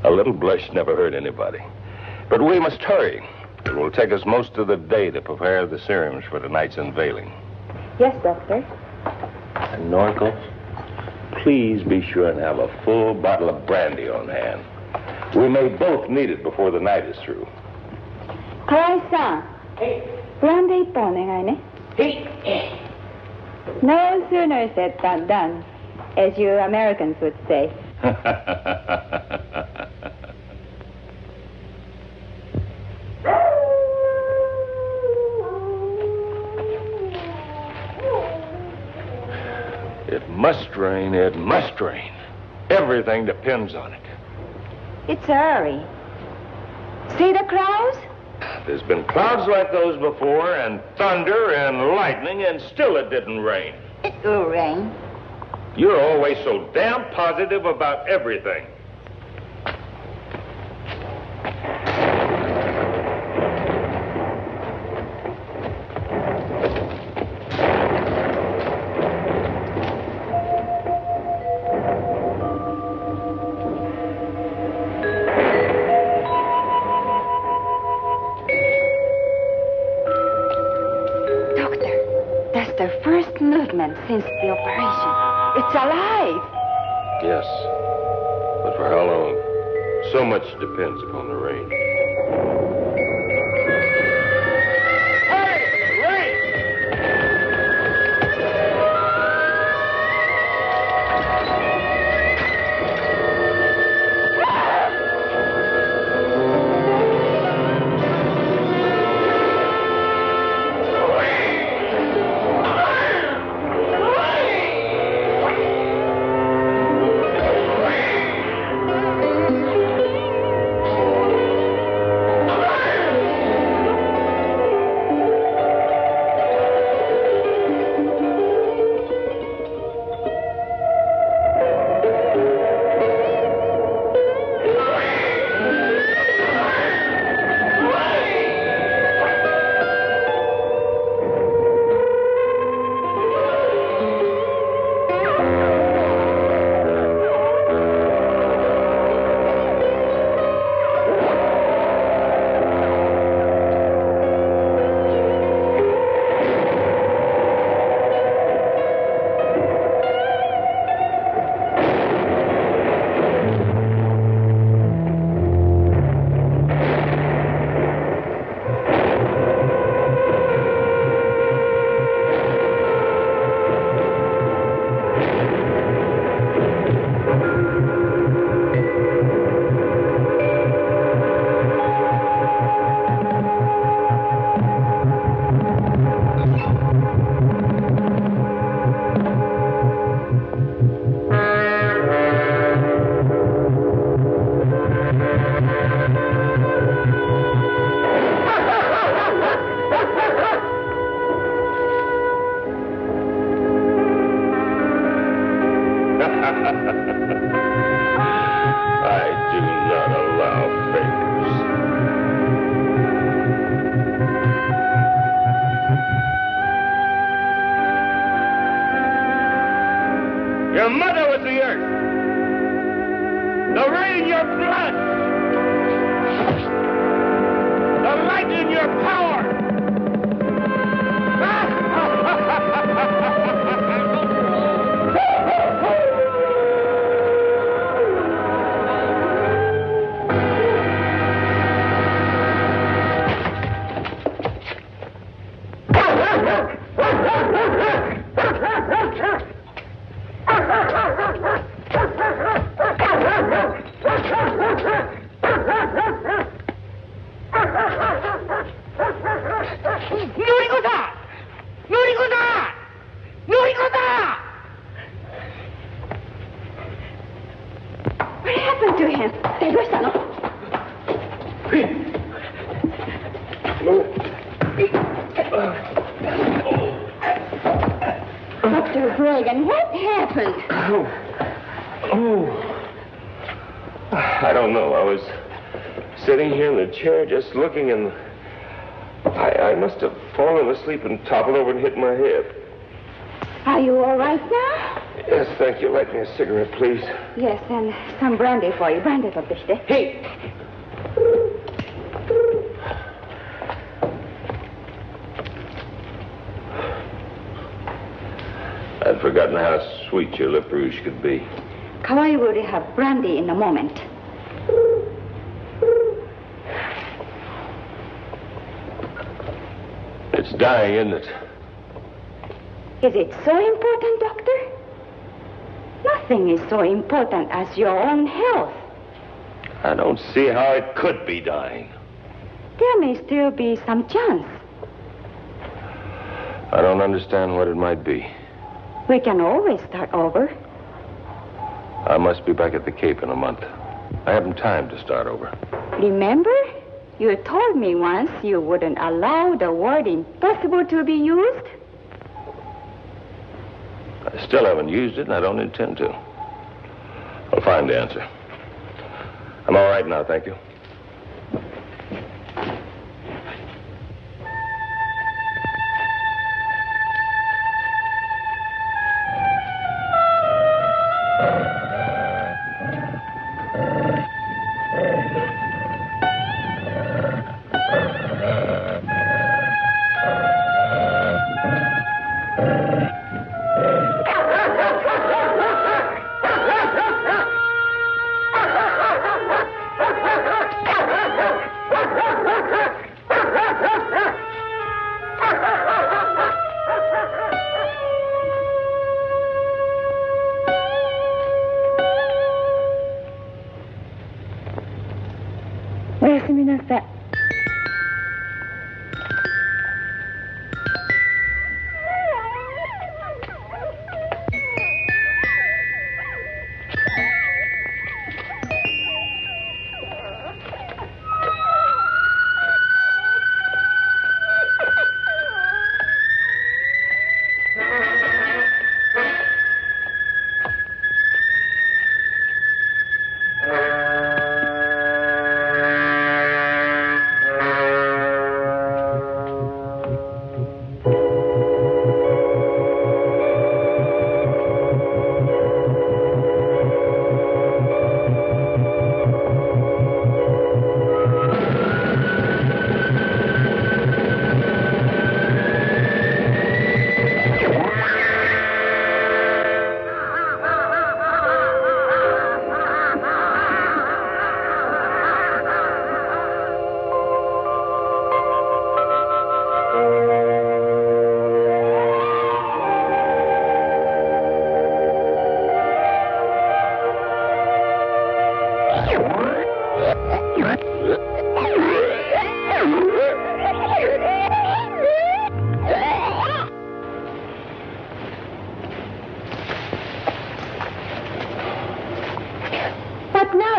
A little blush never hurt anybody. But we must hurry. It will take us most of the day to prepare the serums for tonight's unveiling. Yes, Doctor. And Noriko, please be sure and have a full bottle of brandy on hand. We may both need it before the night is through. Kawai-san. Hey. Brandy po onegai ne. Hey. No sooner said than done, as you Americans would say. It must rain, it must rain. Everything depends on it. It's a hurry. See the clouds? There's been clouds like those before, and thunder and lightning, and still it didn't rain. It will rain. You're always so damn positive about everything. Since the operation. It's alive. Yes. But for how long? So much depends upon the rain. Hurry! in your power! What happened to him? Dr. Bregan, what happened? I don't know. I was sitting here in the chair just looking, and I must have fallen asleep and toppled over and hit my head. Are you all right now? Yes, thank you. Light me a cigarette, please. Yes, and some brandy for you. Brandy for Bishte. Hey! I'd forgotten how sweet your lip rouge could be. Kawai will have brandy in a moment. It's dying, isn't it? Is it so important, Doctor? Nothing is so important as your own health. I don't see how it could be dying. There may still be some chance. I don't understand what it might be. We can always start over. I must be back at the Cape in a month. I haven't time to start over. Remember? You told me once you wouldn't allow the word impossible to be used. I still haven't used it, and I don't intend to. I'll find the answer. I'm all right now, thank you.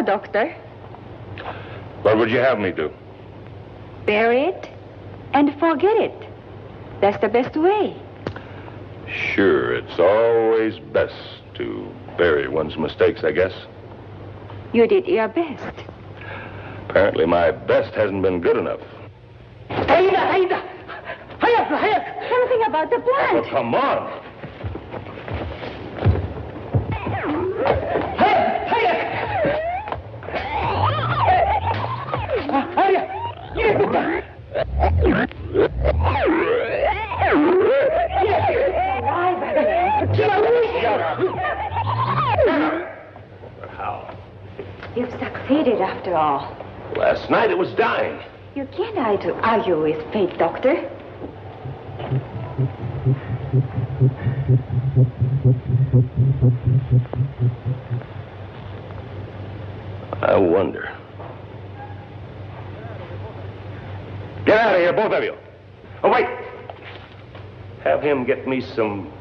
Doctor. What would you have me do? Bury it and forget it. That's the best way. Sure, it's always best to bury one's mistakes, I guess. You did your best. Apparently my best hasn't been good enough. Aida! Something about the plant. Oh, come on. How? You've succeeded after all. Last night it was dying. You can't argue with fate, Doctor. I wonder. Get out of here, both of you. Oh, wait. Have him get me some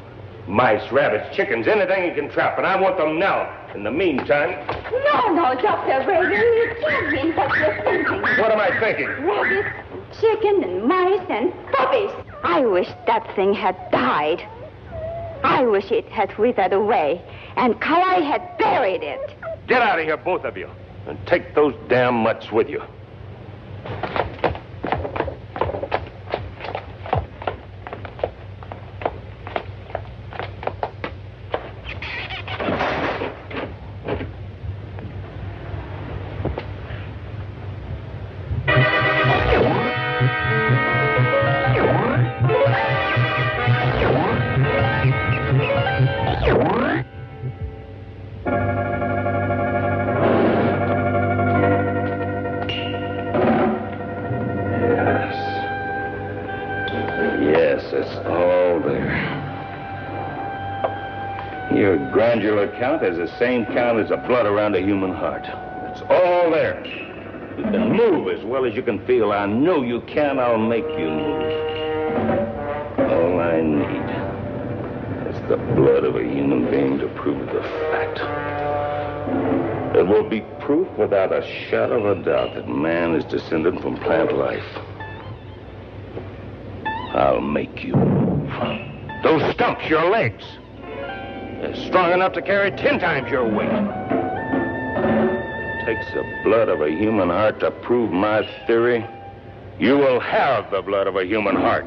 mice, rabbits, chickens, anything he can trap, and I want them now. In the meantime... No, Dr. Reagan, you can't mean what you're thinking. What am I thinking? Rabbits, chicken, and mice, and puppies. I wish that thing had died. I wish it had withered away, and Kalai had buried it. Get out of here, both of you, and take those damn mutts with you. Count has the same count as the blood around a human heart. It's all there. You can move as well as you can feel. I know you can. I'll make you move. All I need is the blood of a human being to prove the fact. It will be proof without a shadow of a doubt that man is descended from plant life. I'll make you move. Those stumps, your legs. They're strong enough to carry 10 times your weight. It takes the blood of a human heart to prove my theory. You will have the blood of a human heart.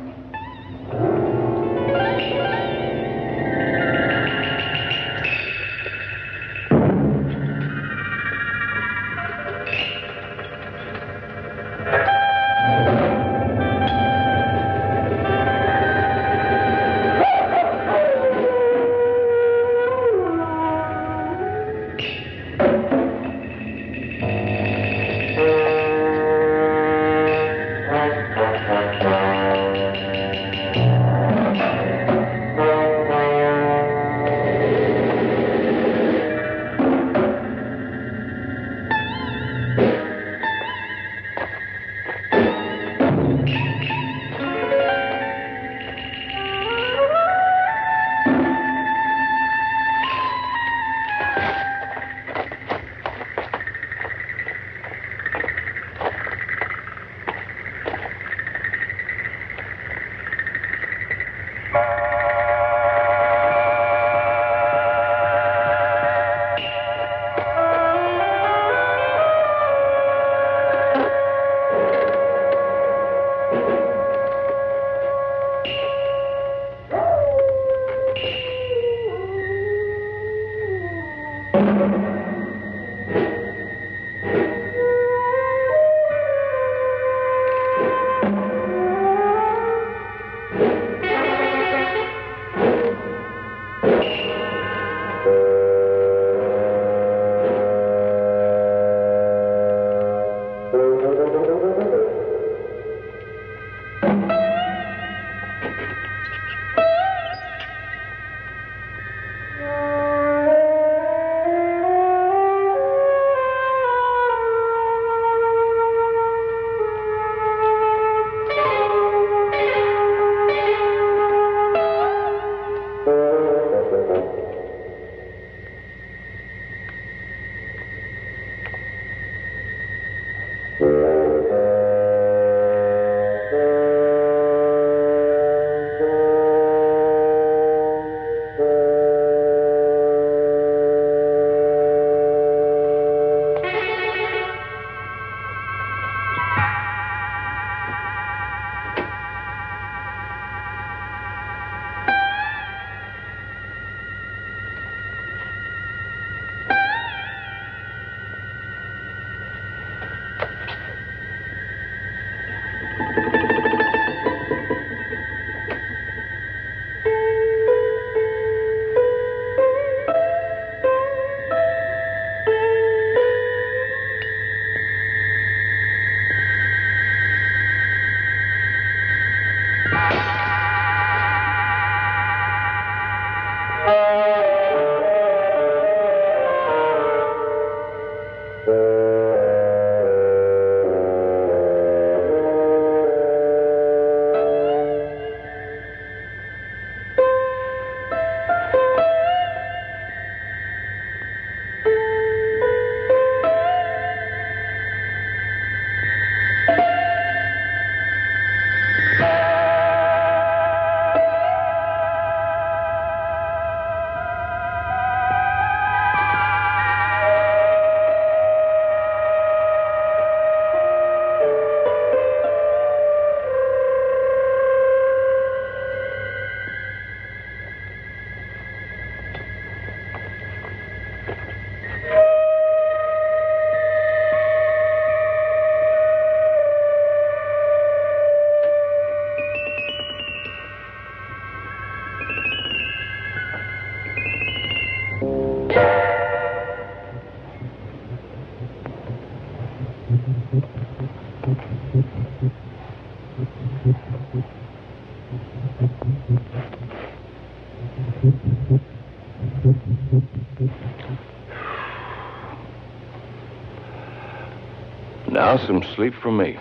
Now some sleep for me.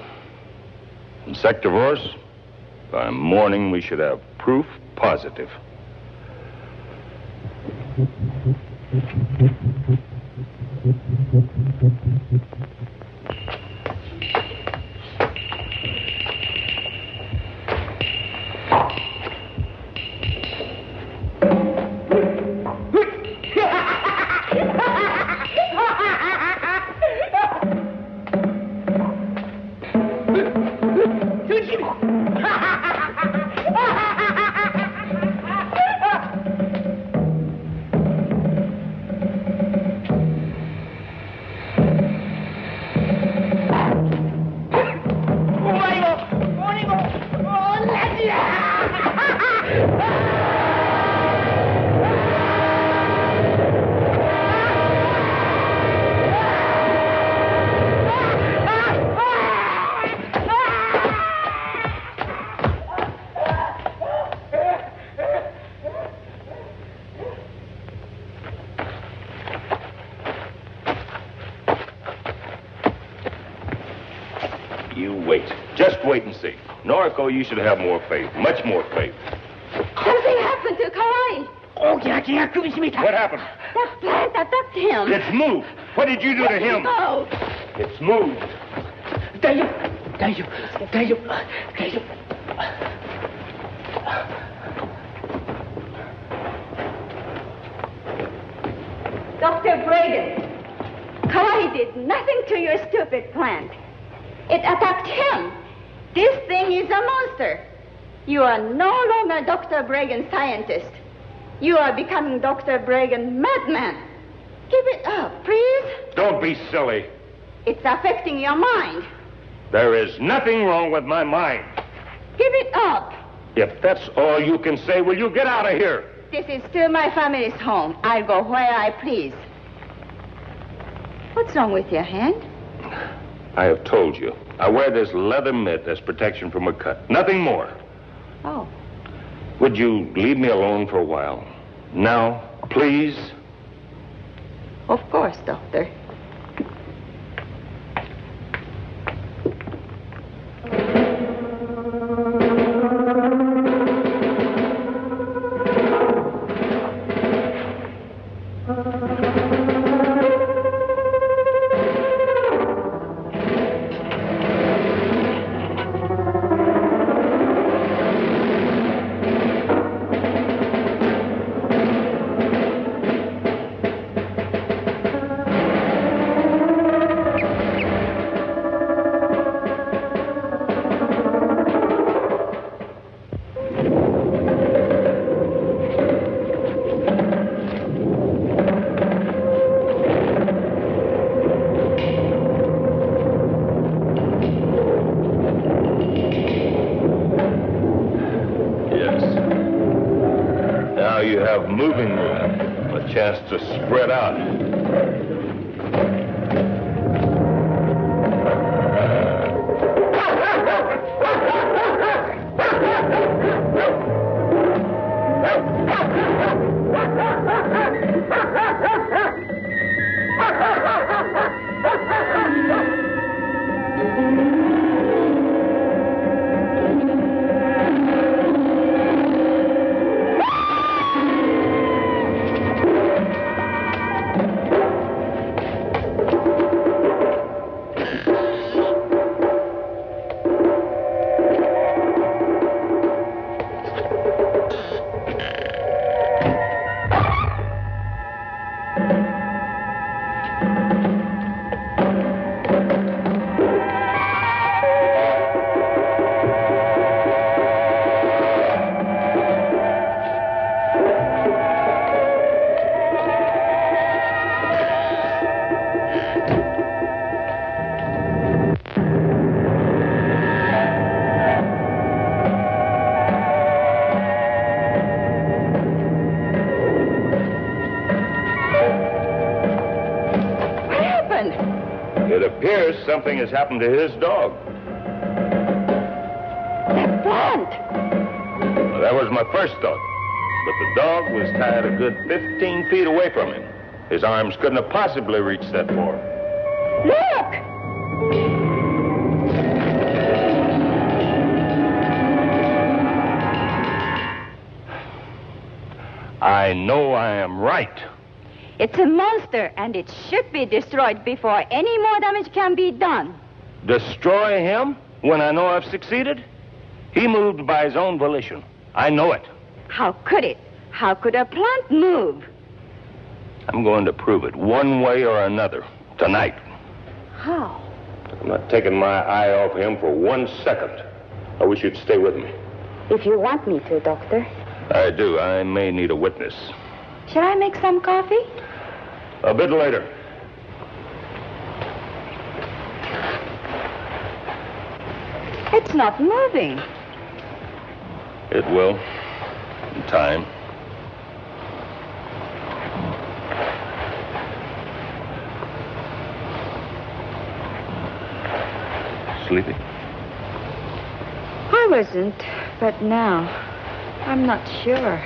Insectivorous, by morning we should have proof positive. Wait and see. Noriko, you should have more faith, much more faith. Something happened to Kawaii. What happened? That plant attacked him. It's moved. What did you do to him? No. It's moved. Dr. Braden, Kawaii did nothing to your stupid plant. It attacked him. This thing is a monster. You are no longer Dr. Bragan scientist. You are becoming Dr. Bragan madman. Give it up, please. Don't be silly. It's affecting your mind. There is nothing wrong with my mind. Give it up. If that's all you can say, will you get out of here? This is still my family's home. I'll go where I please. What's wrong with your hand? I have told you. I wear this leather mitt as protection from a cut. Nothing more. Oh. Would you leave me alone for a while? Now, please? Of course, Doctor. Moving room, a chance to spread out. something has happened to his dog. That plant! Well, that was my first thought. But the dog was tied a good 15 feet away from him. His arms couldn't have possibly reached that far. Look! I know I am right. It's a monster, and it should be destroyed before any more damage can be done. Destroy him when I know I've succeeded? He moved by his own volition. I know it. How could it? How could a plant move? I'm going to prove it one way or another tonight. How? I'm not taking my eye off him for 1 second. I wish you'd stay with me. If you want me to, Doctor. I do. I may need a witness. Shall I make some coffee? A bit later. It's not moving. It will. In time. Sleepy? I wasn't, but now I'm not sure.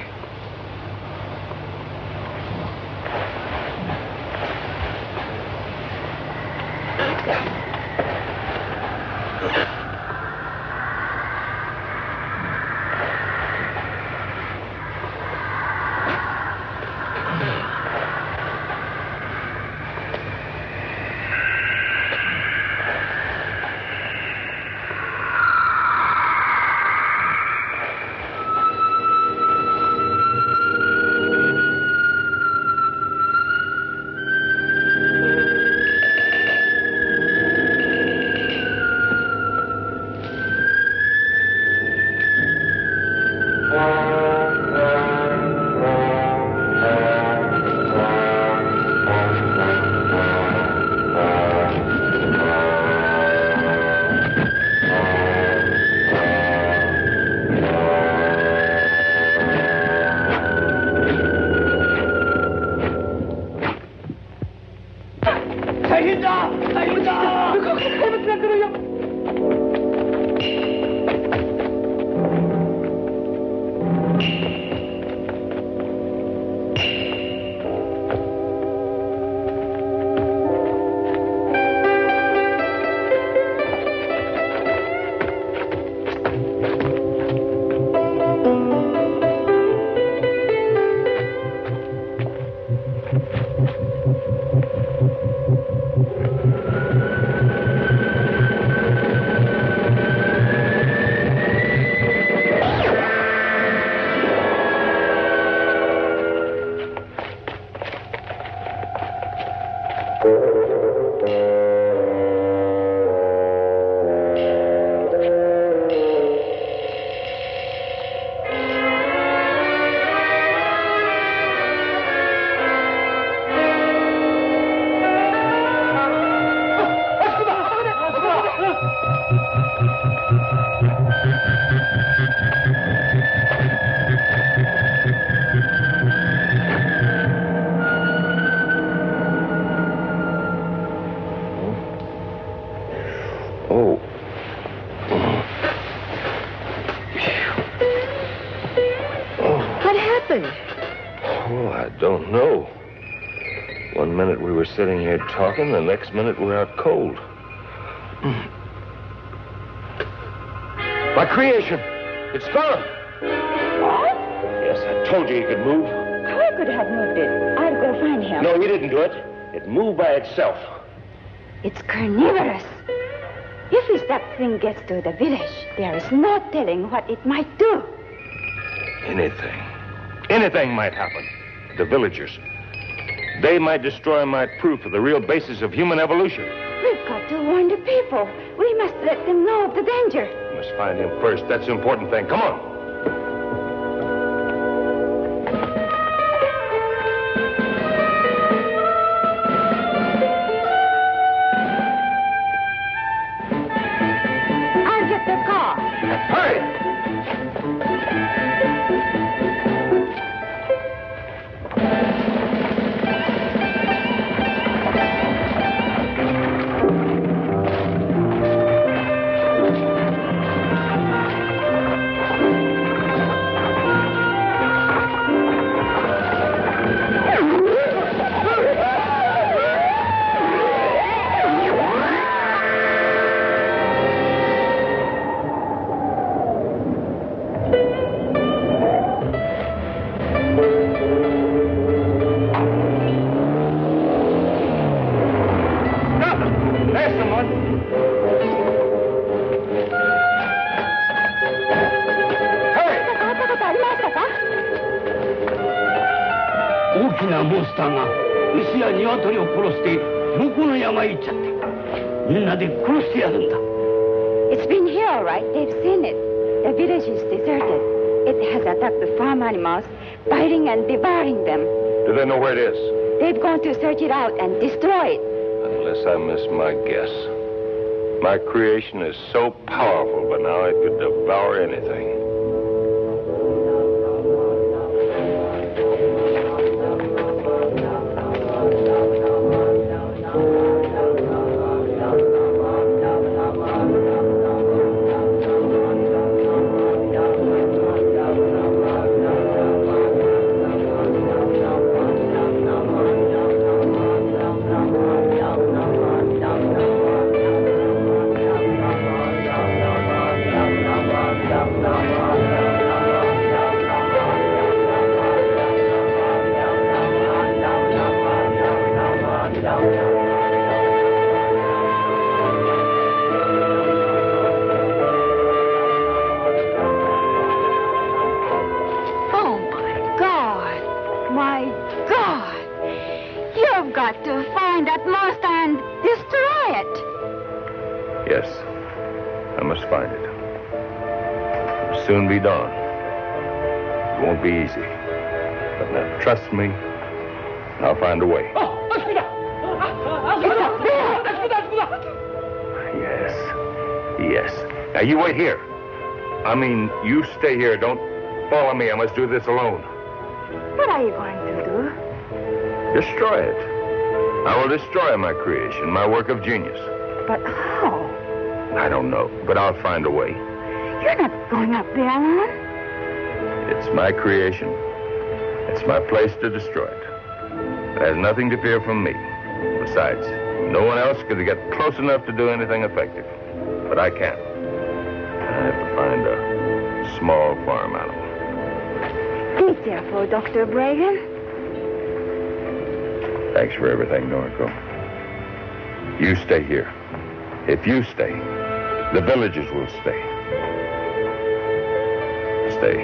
Sitting here talking, the next minute we're out cold. My creation! It's gone! What? Yes, I told you he could move. How could have moved it? I'll go find him. No, he didn't do it. It moved by itself. It's carnivorous. If that thing gets to the village, there is no telling what it might do. Anything. Anything might happen. The villagers. They might destroy my proof of the real basis of human evolution. We've got to warn the people. We must let them know of the danger. We must find him first. That's the important thing. Come on. I'll get the car. Hurry! きなモンスターが牛や鶏を殺して向こうの山へ行っちゃって、みんなで殺してやるんだ。 It's been here, all right. They've seen it. The village is deserted. It has attacked the farm animals, biting and devouring them. Do they know where it is? They've gone to search it out and destroy it. Unless I miss my guess. My creation is so powerful, but now it could devour anything. Soon be dawn. It won't be easy. But now, trust me, I'll find a way. Yes. Now, you wait here. I mean, you stay here. Don't follow me. I must do this alone. What are you going to do? Destroy it. I will destroy my creation, my work of genius. But how? I don't know, but I'll find a way. You're not going up there alone. It's my creation. It's my place to destroy it. It has nothing to fear from me. Besides, no one else could get close enough to do anything effective. But I can't. I have to find a small farm animal. Be careful, Dr. Bragan. Thanks for everything, Noriko. You stay here. If you stay, the villagers will stay. Stay.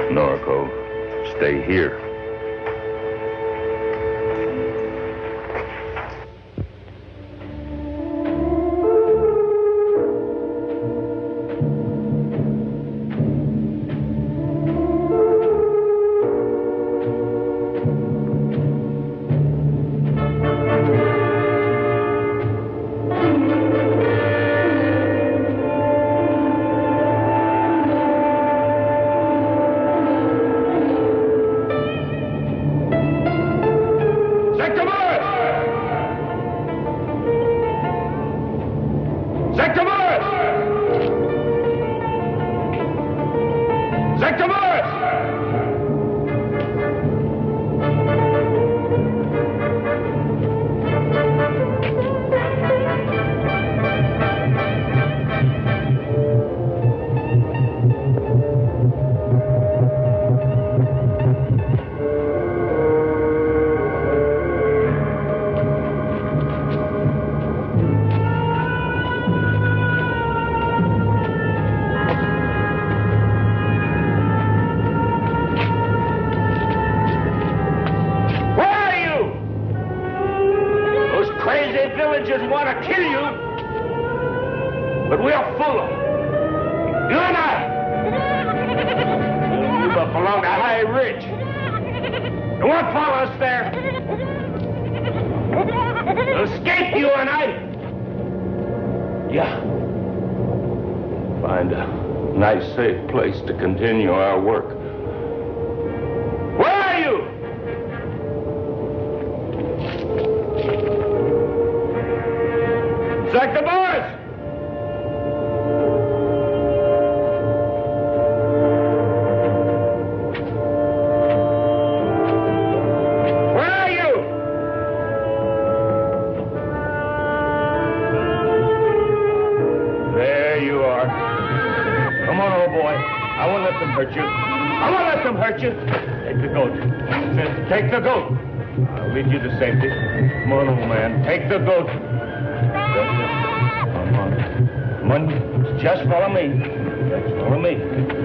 Noriko, stay here. Safe place to continue our work. Where are you? Sector boys! Where are you? There you are. Come on, old boy. I won't let them hurt you. I won't let them hurt you. Take the goat. Take the goat. I'll lead you to safety. Come on, old man. Take the goat. Come on. Come on. Just follow me. Just follow me.